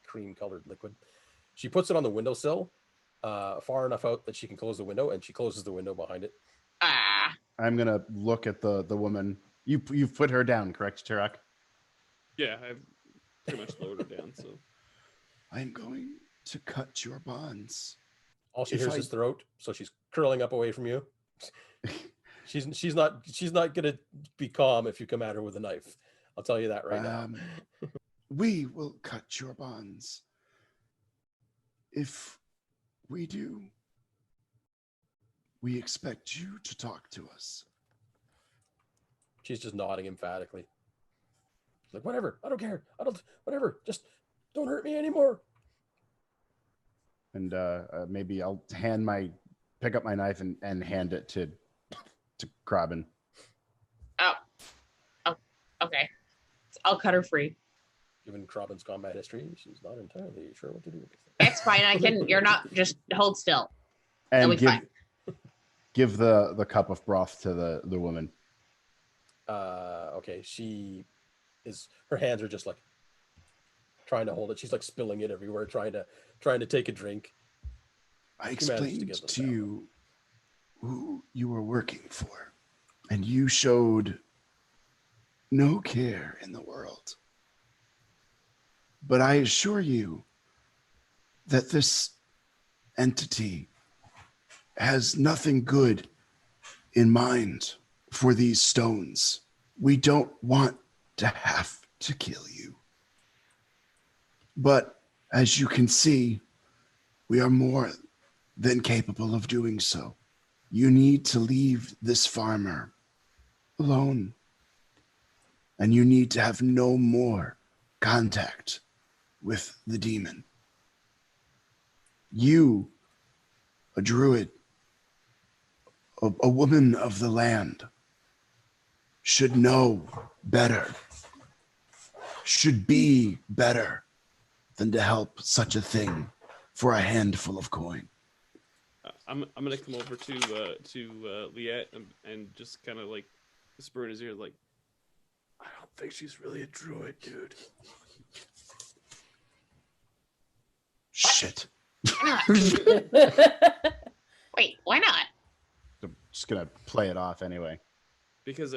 cream colored liquid. She puts it on the windowsill, far enough out that she can close the window, and she closes the window behind it. I'm gonna look at the woman. You've put her down, correct, Tarak? Yeah, I've pretty much lowered her down. So I'm going to cut your bonds. All she hears is throat, so she's curling up away from you. She's not gonna be calm if you come at her with a knife. I'll tell you that right now. We will cut your bonds. If we do, we expect you to talk to us. She's just nodding emphatically. She's like, whatever, I don't care. Whatever, just don't hurt me anymore. And maybe I'll pick up my knife and hand it to Krabben. Oh, okay. I'll cut her free. Given Krabben's combat history, she's not entirely sure what to do with this. It's fine. You're not, just hold still. And give the cup of broth to the woman. Okay, her hands are just like trying to hold it. She's like spilling it everywhere, trying to take a drink. I explained to you who you were working for, and you showed no care in the world. But I assure you that this entity has nothing good in mind for these stones. We don't want to have to kill you. But as you can see, we are more than capable of doing so. You need to leave this farmer alone. And you need to have no more contact with the demon. You, a druid, a woman of the land, should know better, should be better than to help such a thing for a handful of coin. I'm gonna come over to Liat and just kind of like whisper in his ear, like, I don't think she's really a druid, dude. Shit. Wait, why not? I'm just gonna play it off anyway. Because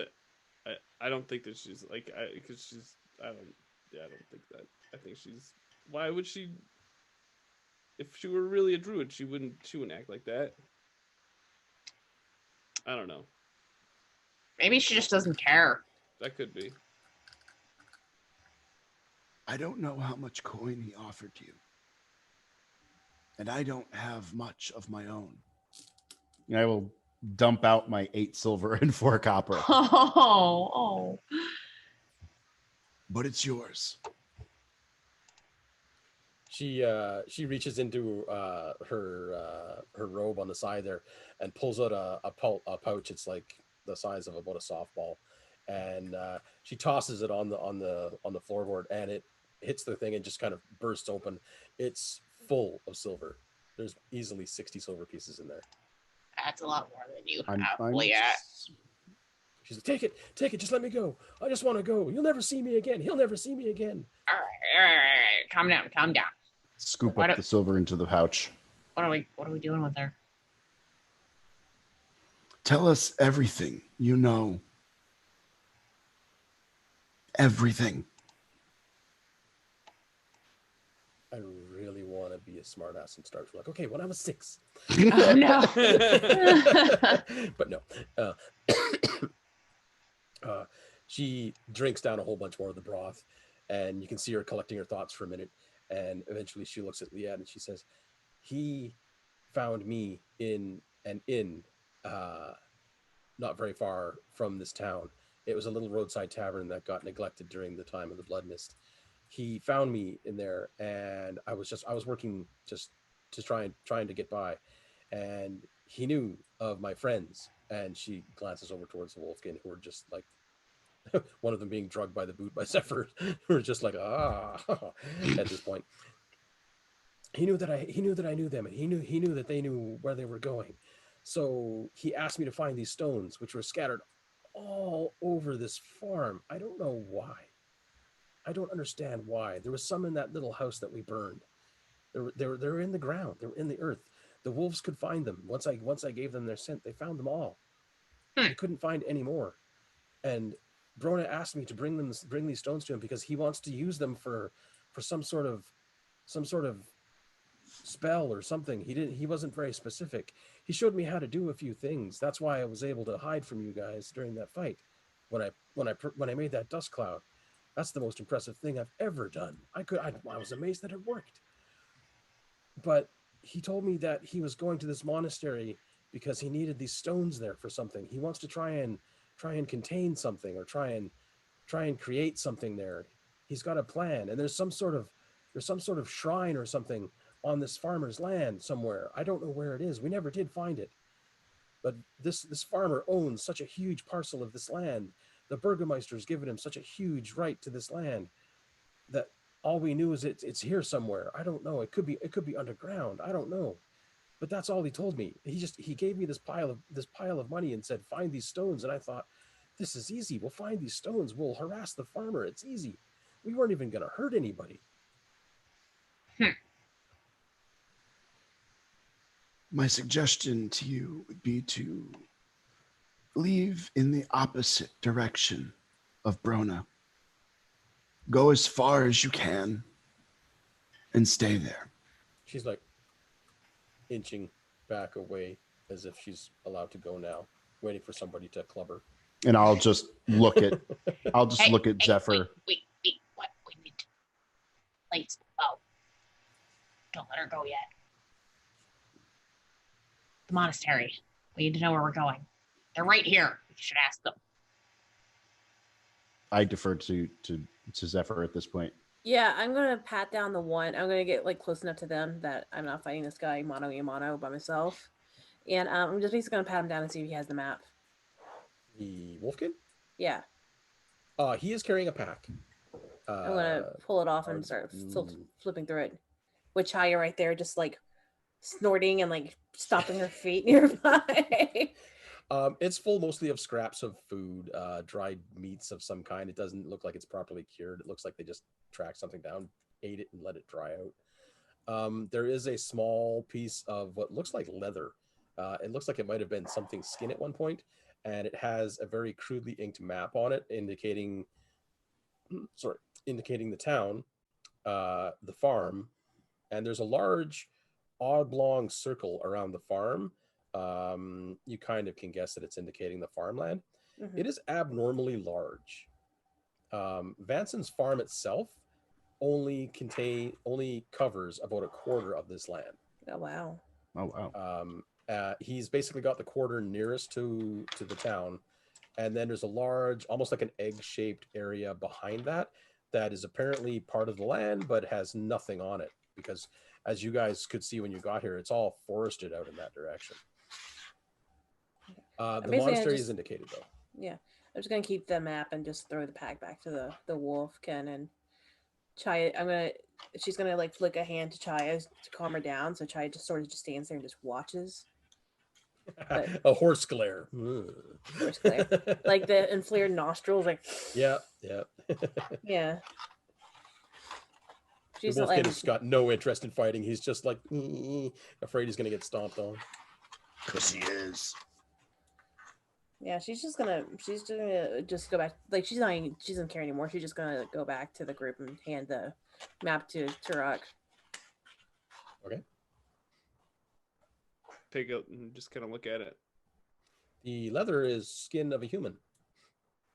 I don't think that she's like, because she's, I don't think that. I think she's, why would she, if she were really a druid, she wouldn't act like that. I don't know. Maybe she just doesn't care. That could be. I don't know how much coin he offered you. And I don't have much of my own. I will dump out my 8 silver and 4 copper. Oh. But it's yours. She reaches into her robe on the side there and pulls out a pouch. It's like the size of about a softball, and she tosses it on the floorboard, and it hits the thing and just kind of bursts open. It's full of silver. There's easily 60 silver pieces in there. That's a lot more than you have, I'm Liat. She's like, take it, just let me go. I just want to go. You'll never see me again. He'll never see me again. All right. Calm down. Scoop up the silver into the pouch. What are we doing with her? Tell us everything you know. Everything. I really want to be a smartass and starts like, okay, when I was 6. Oh no. But no. She drinks down a whole bunch more of the broth, and you can see her collecting her thoughts for a minute. And eventually she looks at Leanne and she says, he found me in an inn not very far from this town. It was a little roadside tavern that got neglected during the time of the Blood Mist. He found me in there, and I was working just to trying to get by, and he knew of my friends. And she glances over towards the Wolfkin, who are just like, one of them being drugged by the boot by Zephyr, who are just like, at this point. He knew that I knew them, and he knew that they knew where they were going. So he asked me to find these stones, which were scattered all over this farm. I don't know why. I don't understand why. There was some in that little house that we burned. They're in the ground. They were in the earth. The wolves could find them. Once I gave them their scent, they found them all. They couldn't find any more. And Brona asked me to bring these stones to him because he wants to use them for some sort of spell or something. He wasn't very specific. He showed me how to do a few things. That's why I was able to hide from you guys during that fight when I made that dust cloud. That's the most impressive thing I've ever done. I was amazed that it worked. But he told me that he was going to this monastery because he needed these stones there for something. He wants to try and contain something, or try and create something there. He's got a plan, and there's some sort of shrine or something on this farmer's land somewhere. I don't know where it is. We never did find it. But this farmer owns such a huge parcel of this land. The Burgomeister's given him such a huge right to this land that all we knew is it's here somewhere. I don't know. It could be underground. I don't know. But that's all he told me. He gave me this pile of money and said, find these stones. And I thought, this is easy. We'll find these stones. We'll harass the farmer. It's easy. We weren't even going to hurt anybody. My suggestion to you would be to leave in the opposite direction of Brona. Go as far as you can and stay there. She's like inching back away as if she's allowed to go now, waiting for somebody to club her. And I'll just look at Zephyr. Wait, what? We need to... Please. Oh. Don't let her go yet. The monastery. We need to know where we're going. They're right here. We should ask them. I defer to Zephyr at this point. Yeah, I'm gonna pat down the one. I'm gonna get like close enough to them that I'm not fighting this guy mano a mano by myself, and I'm just basically gonna pat him down and see if he has the map. The Wolfkin? Yeah. He is carrying a pack. I'm gonna pull it off and start flipping through it. With Chaya right there, just like snorting and like stomping her feet nearby. It's full mostly of scraps of food, dried meats of some kind. It doesn't look like it's properly cured. It looks like they just tracked something down, ate it, and let it dry out. There is a small piece of what looks like leather. It looks like it might have been something skin at one point, and it has a very crudely inked map on it indicating the town, the farm, and there's a large oblong circle around the farm. You kind of can guess that it's indicating the farmland. Mm-hmm. It is abnormally large. Vanson's farm itself only covers about a quarter of this land. Oh wow. Oh wow. He's basically got the quarter nearest to the town, and then there's a large, almost like an egg-shaped area behind that is apparently part of the land but has nothing on it, because as you guys could see when you got here, it's all forested out in that direction. The monastery is indicated though. Yeah, I'm just gonna keep the map and just throw the pack back to the Wolfkin, and Chaya. She's gonna like flick a hand to Chaya to calm her down. So Chaya just sort of just stands there and just watches. But, a horse glare. Horse glare, like the inflared nostrils, like. Yeah. Yeah. The Wolfkin has got no interest in fighting. He's just like afraid he's gonna get stomped on. Because he is. Yeah, she's gonna just go back. Like she doesn't care anymore. She's just gonna go back to the group and hand the map to Turok. Okay. Take it and just kind of look at it. The leather is skin of a human.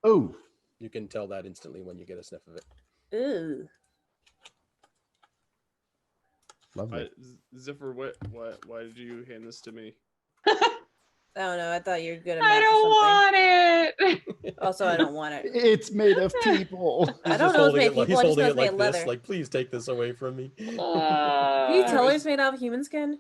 Oh, You can tell that instantly when you get a sniff of it. Ooh. lovely. Ziffer, why did you hand this to me? I don't know. I thought you were good at I math don't or want it. something. Also, I don't want it. It's made of people. I He's don't just know it's holding made it of like, people. he's I just know holding it's it made like of this. leather. Like, please take this away from me. Can you tell was- it's made out of human skin?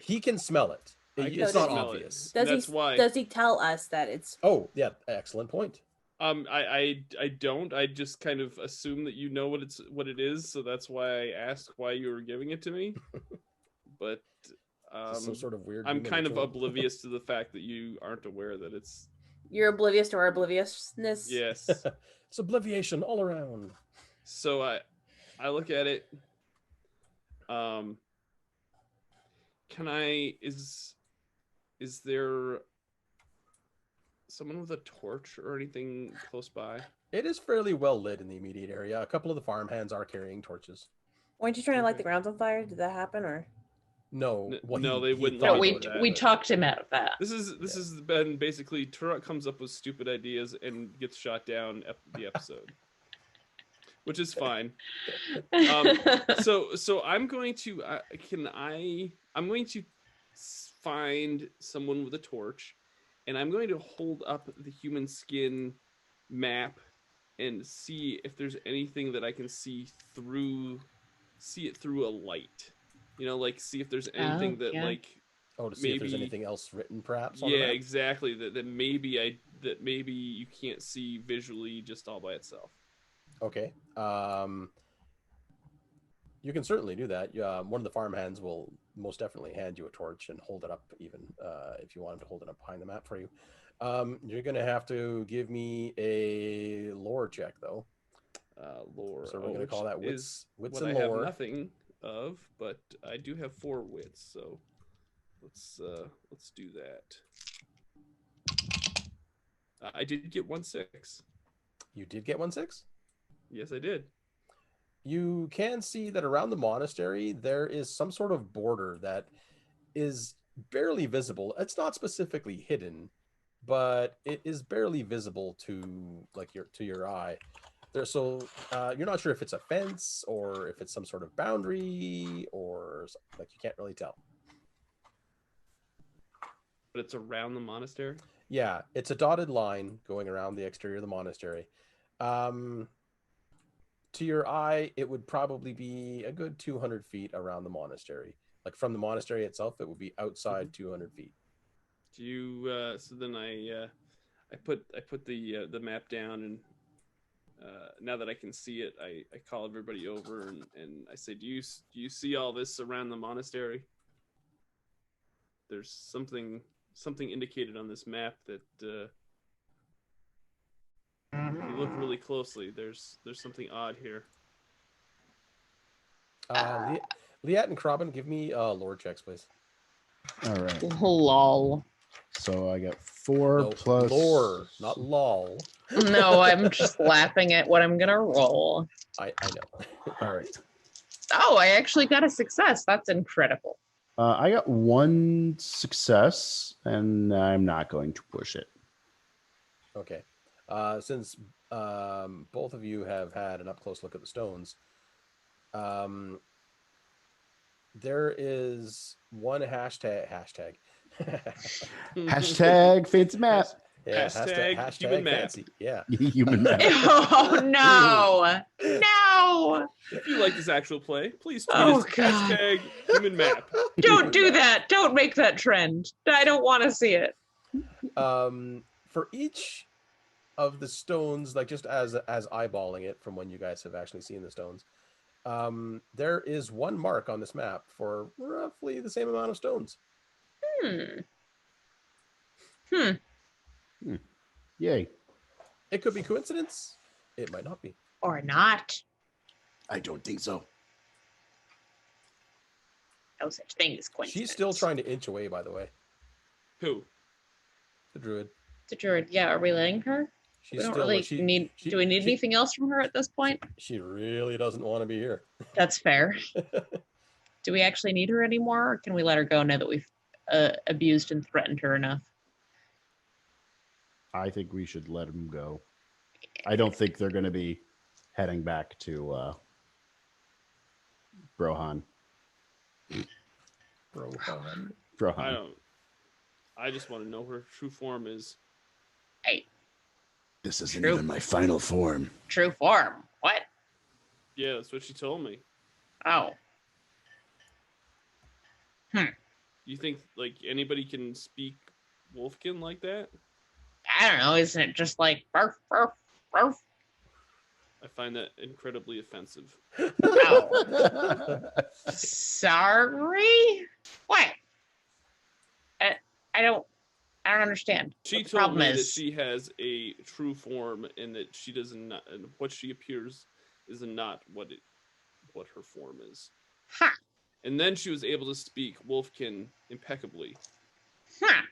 He can smell it. I can It's not smell it. obvious. That's why. Does he tell us that it's? Oh, yeah, excellent point. I don't. I just kind of assume that you know what it is, so that's why I asked why you were giving it to me. But Some sort of weird. I'm human kind of ritual. oblivious to the fact that you aren't aware that it's. You're oblivious to our obliviousness. Yes. It's obliviation all around. So I look at it. Can I is there someone with a torch or anything close by? It is fairly well lit in the immediate area. A couple of the farmhands are carrying torches. Weren't you trying to light Okay. the grounds on fire? Did that happen or? No, No, they wouldn't thought No, let he we me would. do we that. talked him out of that. This has been basically Turok comes up with stupid ideas and gets shot down the episode, which is fine. So I'm going to I'm going to find someone with a torch, and I'm going to hold up the human skin map and see if there's anything that I can see it through a light. Like see if there's anything that yeah. like Oh, to see if there's maybe- anything else written, perhaps. On the yeah, map? exactly. That maybe you can't see visually just all by itself. Okay. You can certainly do that. One of the farmhands will most definitely hand you a torch and hold it up, even if you want him to hold it up behind the map for you. You're going to have to give me a lore check, though. Lore. So we're going to call that is wits what and I have lore. nothing of, but I do have 4 wits, so let's do that. I did get 1/6. You did get 1/6? Yes, I did. You can see that around the monastery, there is some sort of border that is barely visible. It's not specifically hidden, but it is barely visible to your eye. You're not sure if it's a fence or if it's some sort of boundary or like you can't really tell. But it's around the monastery. Yeah, it's a dotted line going around the exterior of the monastery. To your eye, it would probably be a good 200 feet around the monastery. Like from the monastery itself, it would be outside 200 feet. Do you? So then I put the map down, and now that I can see it, I call everybody over and I say, do you see all this around the monastery? There's something indicated on this map that if you look really closely, there's something odd here. Liat and Krabben, give me lore checks, please. All right. Lol. So I got 4 No, plus lore, not lol. No, I'm just laughing at what I'm gonna roll. I know. All right. Oh, I actually got a success. That's incredible. I got 1 success, and I'm not going to push it. Okay. Since both of you have had an up close look at the stones, there is one hashtag. Hashtag fancy map. Yeah, Hashtag human map. fancy. Yeah. Human map. Oh no. No. If you like this actual play, please tweet Oh, us God. hashtag human map. Don't do that. Don't make that trend. I don't want to see it. For each of the stones, like just as eyeballing it from when you guys have actually seen the stones, there is one mark on this map for roughly the same amount of stones. Yay. It could be coincidence. It might not be. Or not. I don't think so. No such thing as coincidence. She's still trying to inch away, by the way. Who? The druid. The druid. Yeah, are we letting her? She's We don't still really she- need. she- Do we need she- anything else from her at this point? She really doesn't want to be here. That's fair. Do we actually need her anymore, or can we let her go now that we've abused and threatened her enough? I think we should let him go. I don't think they're going to be heading back to Brohan. Brohan. I just want to know her true form is. Hey, This isn't True. even my final form. true form. What? Yeah, that's what she told me. Oh. You think like anybody can speak Wolfkin like that? I don't know. Isn't it just like barf, barf, barf? I find that incredibly offensive. Oh. Sorry? What? I don't understand. She What the told problem me that is. she has a true form and that she doesn't, and what she appears is not what her form is. Huh. And then she was able to speak Wolfkin impeccably. Huh.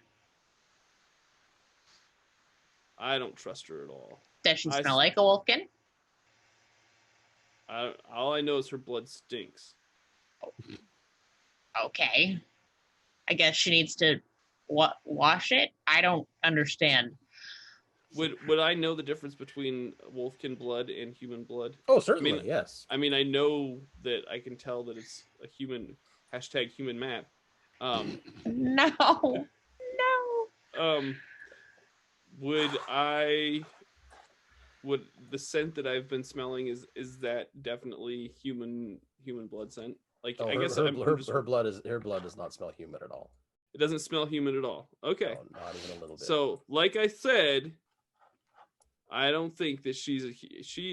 I don't trust her at all. Does she I smell s- like a wolfkin? All I know is her blood stinks. Okay. I guess she needs to wash it? I don't understand. Would I know the difference between Wolfkin blood and human blood? Oh, certainly, I mean, yes. I mean, I know that I can tell that it's a human #human map. No. Would the scent that I've been smelling is that definitely human blood scent? Like Oh, I her, guess her, I'm her, just, her blood does not smell human at all. it doesn't smell human at all. Okay. No, not even a little bit. So, like I said, I don't think that she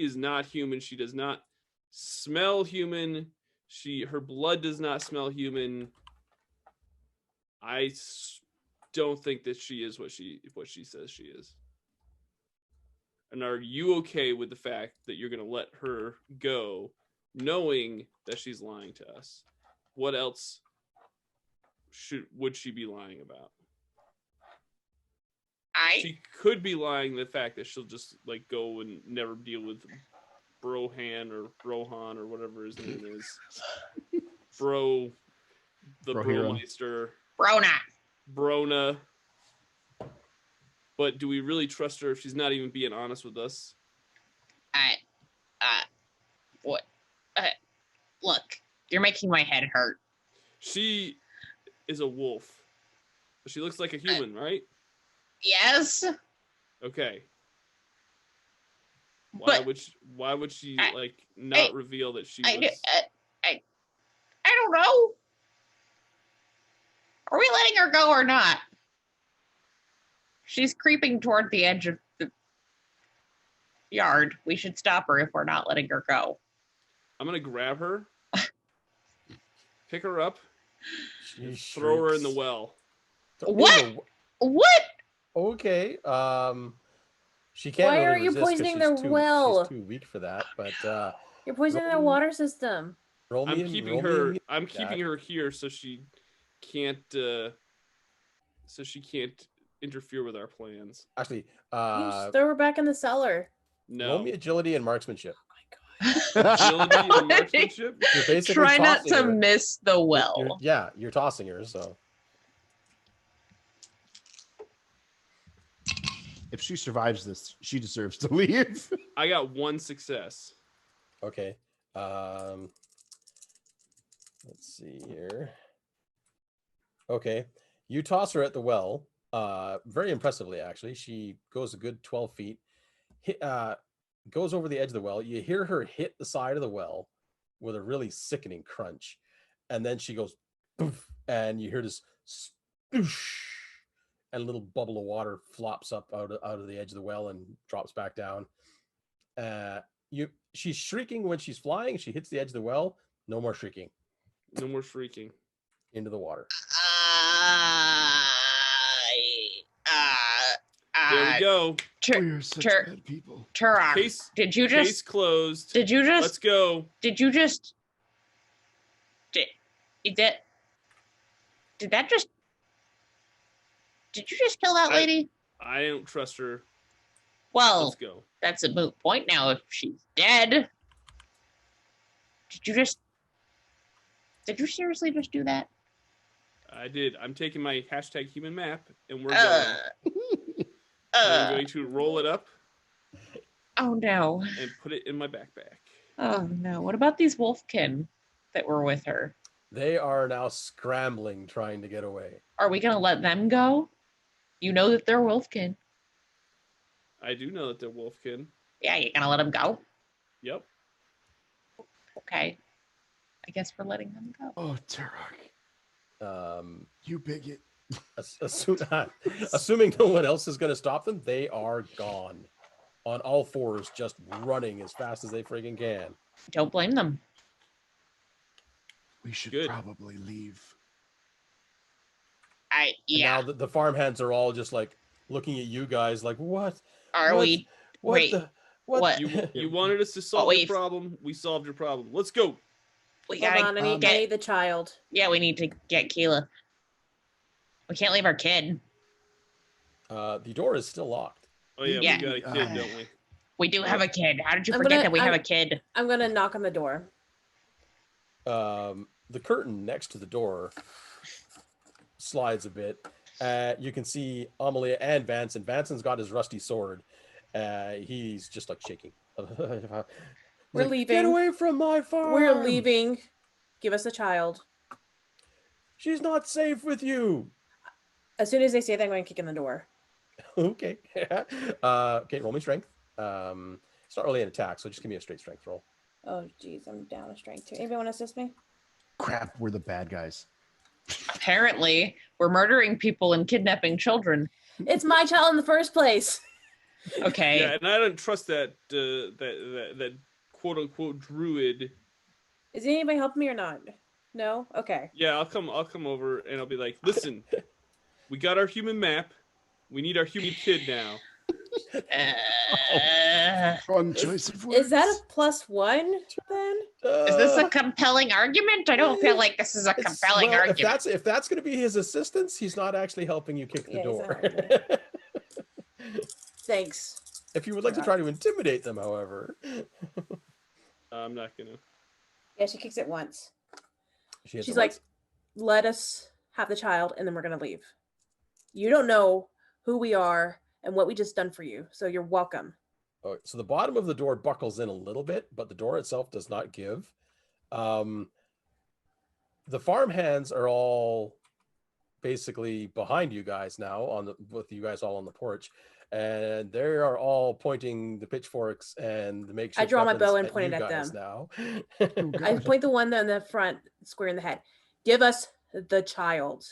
is not human. She does not smell human. Her blood does not smell human. Don't think that she is what she says she is. And are you okay with the fact that you're going to let her go, knowing that she's lying to us? What else would she be lying about? She could be lying the fact that she'll just like go and never deal with Brohan or Brohan or whatever his name is. The Brohiran. Bromeister. Brona. Brona. But do we really trust her if she's not even being honest with us? What? Look, you're making my head hurt. She is a wolf. She looks like a human, right? Yes. Okay. But why would she like I- not reveal that she I was? don't know. Are we letting her go or not? She's creeping toward the edge of the yard. We should stop her if we're not letting her go. I'm gonna grab her, pick her up, She and throw her in the shrieks. well. What? What? Okay. She can't Why really are you resist 'cause poisoning she's their too, well? She's too weak for that. But You're poisoning their roll- water system. roll me. I'm and- keeping roll me her. and- I'm Jack. keeping her here so she can't. So she can't interfere with our plans. Actually, You just throw her back in the cellar. No. roll me agility and marksmanship. Agility and marksmanship. You're basically Try not tossing to her. miss the well. You're tossing her. So If she survives this, she deserves to leave. I got one success. okay. Let's see here. Okay, you toss her at the well. Very impressively, actually. She goes a good 12 feet. Goes over the edge of the well. You hear her hit the side of the well with a really sickening crunch, and then she goes poof, and you hear this sploosh, and a little bubble of water flops up out of the edge of the well and drops back down. She's shrieking when she's flying. She hits the edge of the well. No more shrieking. No more shrieking. Into the water. There we go. We are such Tur- bad people. Turok, Case did you case just closed. did you Let's just go. did you just did that just did you just kill that I- lady? I don't trust her. Well, Let's go. that's a moot point now if she's dead. Did you just Did you seriously just do that? I did. I'm taking my #human map, and we're Uh, going. I'm going to roll it up Oh no. and put it in my backpack. Oh no. What about these wolfkin that were with her? They are now scrambling, trying to get away. Are we gonna let them go? You know that they're wolfkin. I do know that they're wolfkin. Yeah, you're gonna let him go? Yep. Okay. I guess we're letting them go. Oh, Turok, you bigot. Assuming no one else is going to stop them, they are gone. On all fours, just running as fast as they friggin' can. Don't blame them. We should Good. probably leave. And Yeah. now the farmhands are all just like looking at you guys like, what? Are What? we? What Wait, the? What? what? You wanted us to solve your wait. problem. We solved your problem. Let's go. We Hold gotta on, I get. need the child. Yeah, we need to get Keela. We can't leave our kid. The door is still locked. Oh yeah, Yeah. we got a kid, don't we? We do have a kid. How did you I'm forget gonna- that we have I'm- a kid? I'm gonna knock on the door. The curtain next to the door slides a bit. You can see Amalia and Vanson. Vanson's got his rusty sword. He's just like shaking. He's We're like, leaving. Get away from my farm. We're leaving. Give us the child. She's not safe with you. As soon as they say that, I'm going to kick in the door. Okay. Okay, roll me strength. It's not really an attack, so just give me a straight strength roll. Oh, geez, I'm down a strength too. Anybody want to assist me? Crap, we're the bad guys. Apparently, we're murdering people and kidnapping children. It's my child in the first place. Okay. Yeah, and I don't trust that that quote unquote druid. Is anybody helping me or not? No? Okay. Yeah, I'll come over and I'll be like, listen, we got our human map. We need our human kid now. Wrong choice of words. Is that a +1 then? Is this a compelling argument? I don't feel like this is a It's- compelling well, argument. If that's going to be his assistance, he's not actually helping you kick the Yeah, he's door. not Thanks. If you would like to try to intimidate them, however, I'm not gonna. Yeah, she kicks it once. hits She's it like, once. let us have the child and then we're going to leave. You don't know who we are and what we just done for you. So you're welcome. Oh, so the bottom of the door buckles in a little bit, but the door itself does not give. The farmhands are all basically behind you guys now, with you guys all on the porch, and they are all pointing the pitchforks and the makeshift. I draw my bow and weapons point it you at guys them. now. I point the one in the front, square in the head. Give us the child.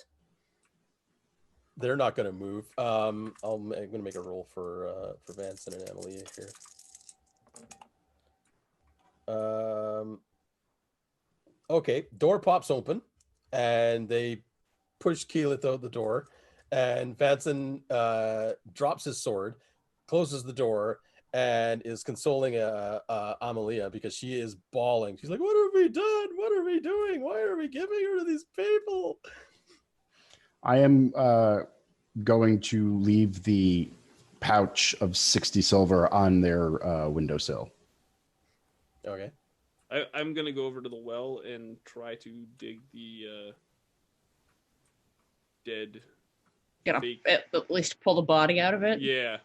They're not going to move. I'm going to make a roll for Vanson and Emily here. Okay, door pops open, and they push Keyleth out the door, and Vanson drops his sword, closes the door, and is consoling Amalia because she is bawling. She's like, "What have we done? What are we doing? Why are we giving her to these people?" I am going to leave the pouch of 60 silver on their windowsill. Okay. I'm gonna go over to the well and try to dig the dead. fake- At least pull the body out of it. Yeah.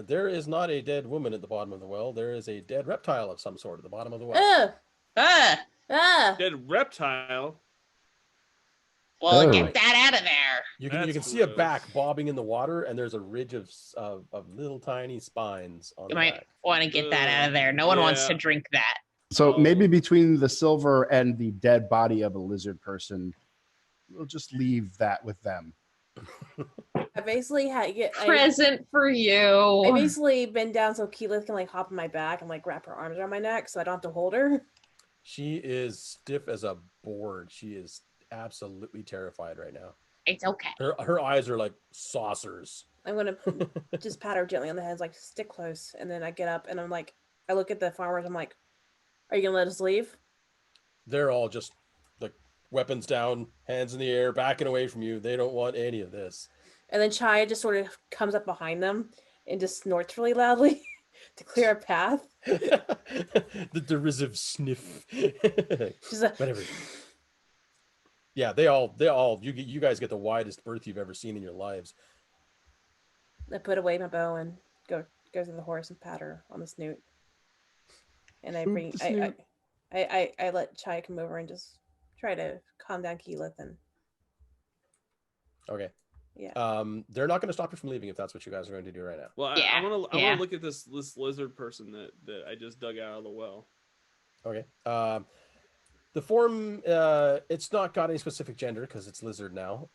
There is not a dead woman at the bottom of the well. There is a dead reptile of some sort at the bottom of the well. Ah! Dead reptile. Well, Oh. get that out of there. You That's can see a gross. back bobbing in the water, and there's a ridge of little tiny spines on You the might back. want to get that out of there. No one wants to Yeah. drink that. So Oh. maybe between the silver and the dead body of a lizard person, we'll just leave that with them. I basically had Present for I you. basically been down so Keyleth can like hop on my back and like wrap her arms around my neck so I don't have to hold her. She is stiff as a board. She is absolutely terrified right now. It's okay. Her eyes are like saucers. I'm gonna just pat her gently on the head, like stick close, and then I get up and I'm like, I look at the farmers. I'm like, "Are you gonna let us leave?" They're all just like weapons down, hands in the air, backing away from you. They don't want any of this. And then Chaya just sort of comes up behind them and just snorts really loudly. To clear a path. The derisive sniff. She's like, Whatever. Yeah, they all. You guys get the widest berth you've ever seen in your lives. I put away my bow and go to the horse and pat her on the snoot. And I Boop bring the snoot. I let Chai come over and just try to calm down Keyleth and Okay. yeah. They're not going to stop you from leaving if that's what you guys are going to do right now. Well, I Yeah, want to yeah. look at this lizard person that I just dug out of the well. Okay. The form, it's not got any specific gender because it's lizard now.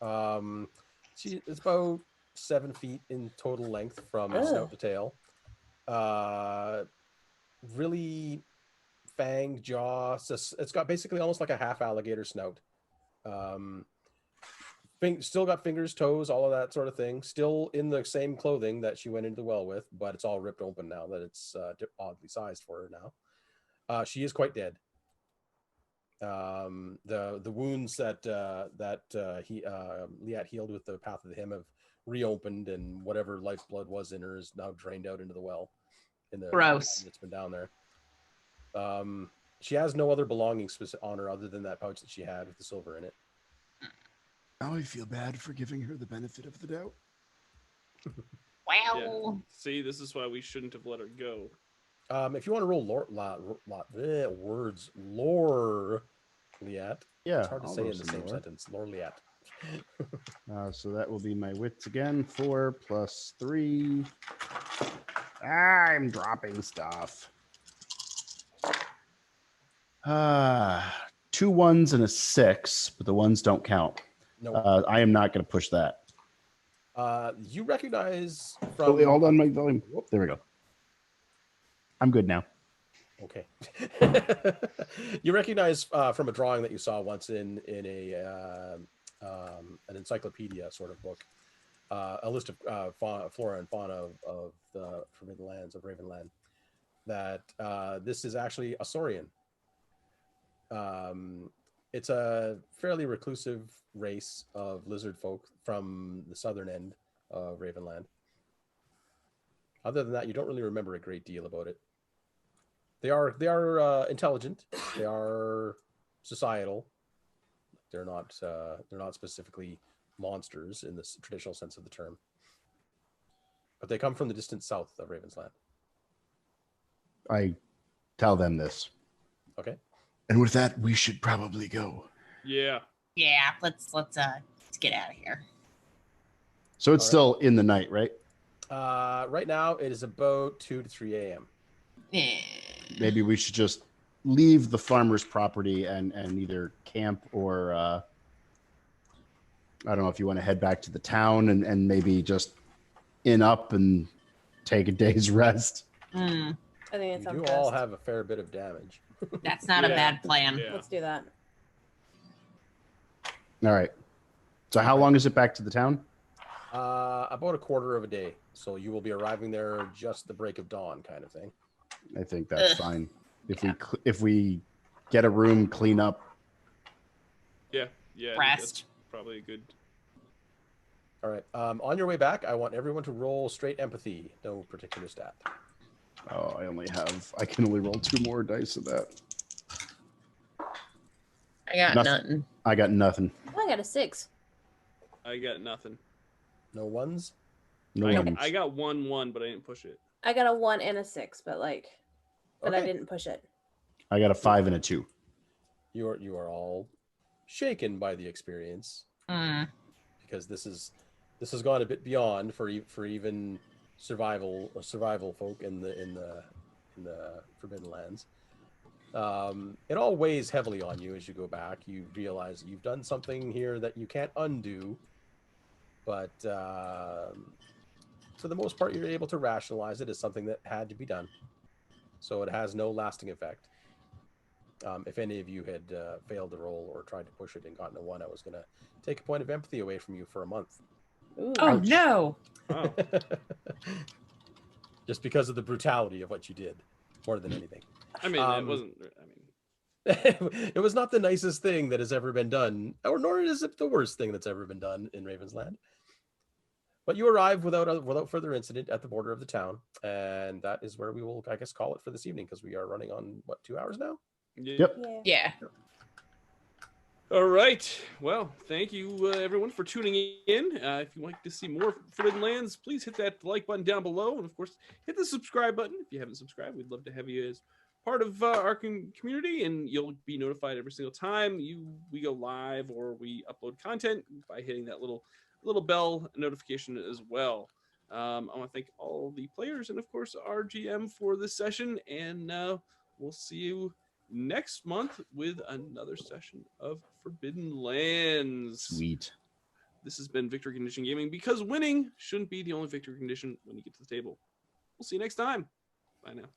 It's about 7 feet in total length from snout to tail. Really fanged jaw. It's got basically almost like a half alligator snout. Still got fingers, toes, all of that sort of thing. Still in the same clothing that she went into the well with, but it's all ripped open now that it's oddly sized for her now. She is quite dead. The wounds that Liat healed with the Path of the Hymn have reopened, and whatever lifeblood was in her is now drained out into the well. Gross. It's been down there. She has no other belongings on her other than that pouch that she had with the silver in it. Now I feel bad for giving her the benefit of the doubt. Wow. Yeah. See, this is why we shouldn't have let her go. If you want to roll lore, Liat. Yeah, It's hard to I'll say roll in the some same lore. sentence. Lore Liat. So that will be my wits again. 4 + 3. I'm dropping stuff. 2 1s and a 6, but the ones don't count. No. I am not going to push that. You recognize Oh, from. wait, hold on, my volume. Whoop, there we go. I'm good now. Okay. You recognize from a drawing that you saw once in an encyclopedia sort of book, a list of flora and fauna of the Forbidden Lands of Ravenland, that this is actually Asourian. It's a fairly reclusive race of lizard folk from the southern end of Ravenland. Other than that, you don't really remember a great deal about it. They are intelligent. They are societal. They're not specifically monsters in the traditional sense of the term. But they come from the distant south of Ravensland. I tell them this. Okay. And with that, we should probably go. Yeah. Yeah, let's get out of here. So it's All right. still in the night, right? Right now, it is about 2 to 3 a.m. Eh. Maybe we should just leave the farmer's property and either camp or I don't know if you want to head back to the town and maybe just inn up and take a day's rest. Mm, I think it's You do all have a fair bit of damage. that's not a Yeah. bad plan. Yeah. Let's do that. All right. So how long is it back to the town? About a quarter of a day. So you will be arriving there just the break of dawn, kind of thing. I think that's Ugh. fine. If we get a room, clean up. Yeah. Yeah. I think Rest. that's probably a good. All right. On your way back, I want everyone to roll straight empathy. No particular stat. Oh, I can only roll 2 more dice of that. I got Nothing. nothing. I got nothing. Oh, I got a 6. I got nothing. No ones? No I, ones. I got 1-1, but I didn't push it. I got a 1 and a 6, but I Okay. didn't push it. I got a 5 and a 2. You are all shaken by the experience Mm. because this has gone a bit beyond for even survival folk in the Forbidden Lands. It all weighs heavily on you as you go back. You realize that you've done something here that you can't undo, but for the most part, you're able to rationalize it as something that had to be done. So it has no lasting effect. If any of you had failed to roll or tried to push it and gotten a 1, I was going to take a point of empathy away from you for a month. Ooh. Oh no! Oh. Just because of the brutality of what you did, more than anything. I mean, it wasn't. I mean, It was not the nicest thing that has ever been done, or nor is it the worst thing that's ever been done in Ravensland. But you arrive without further incident at the border of the town, and that is where we will, I guess, call it for this evening because we are running on 2 hours now. Yep. Yeah. Yeah. All right. Well, thank you, everyone, for tuning in. If you like to see more Forbidden Lands, please hit that like button down below. And, of course, hit the subscribe button if you haven't subscribed. We'd love to have you as part of our community, and you'll be notified every single time we go live or we upload content by hitting that little bell notification as well. I want to thank all the players and, of course, our GM for this session. And we'll see you next month with another session of Forbidden Lands. Sweet. This has been Victory Condition Gaming, because winning shouldn't be the only victory condition when you get to the table. We'll see you next time. Bye now.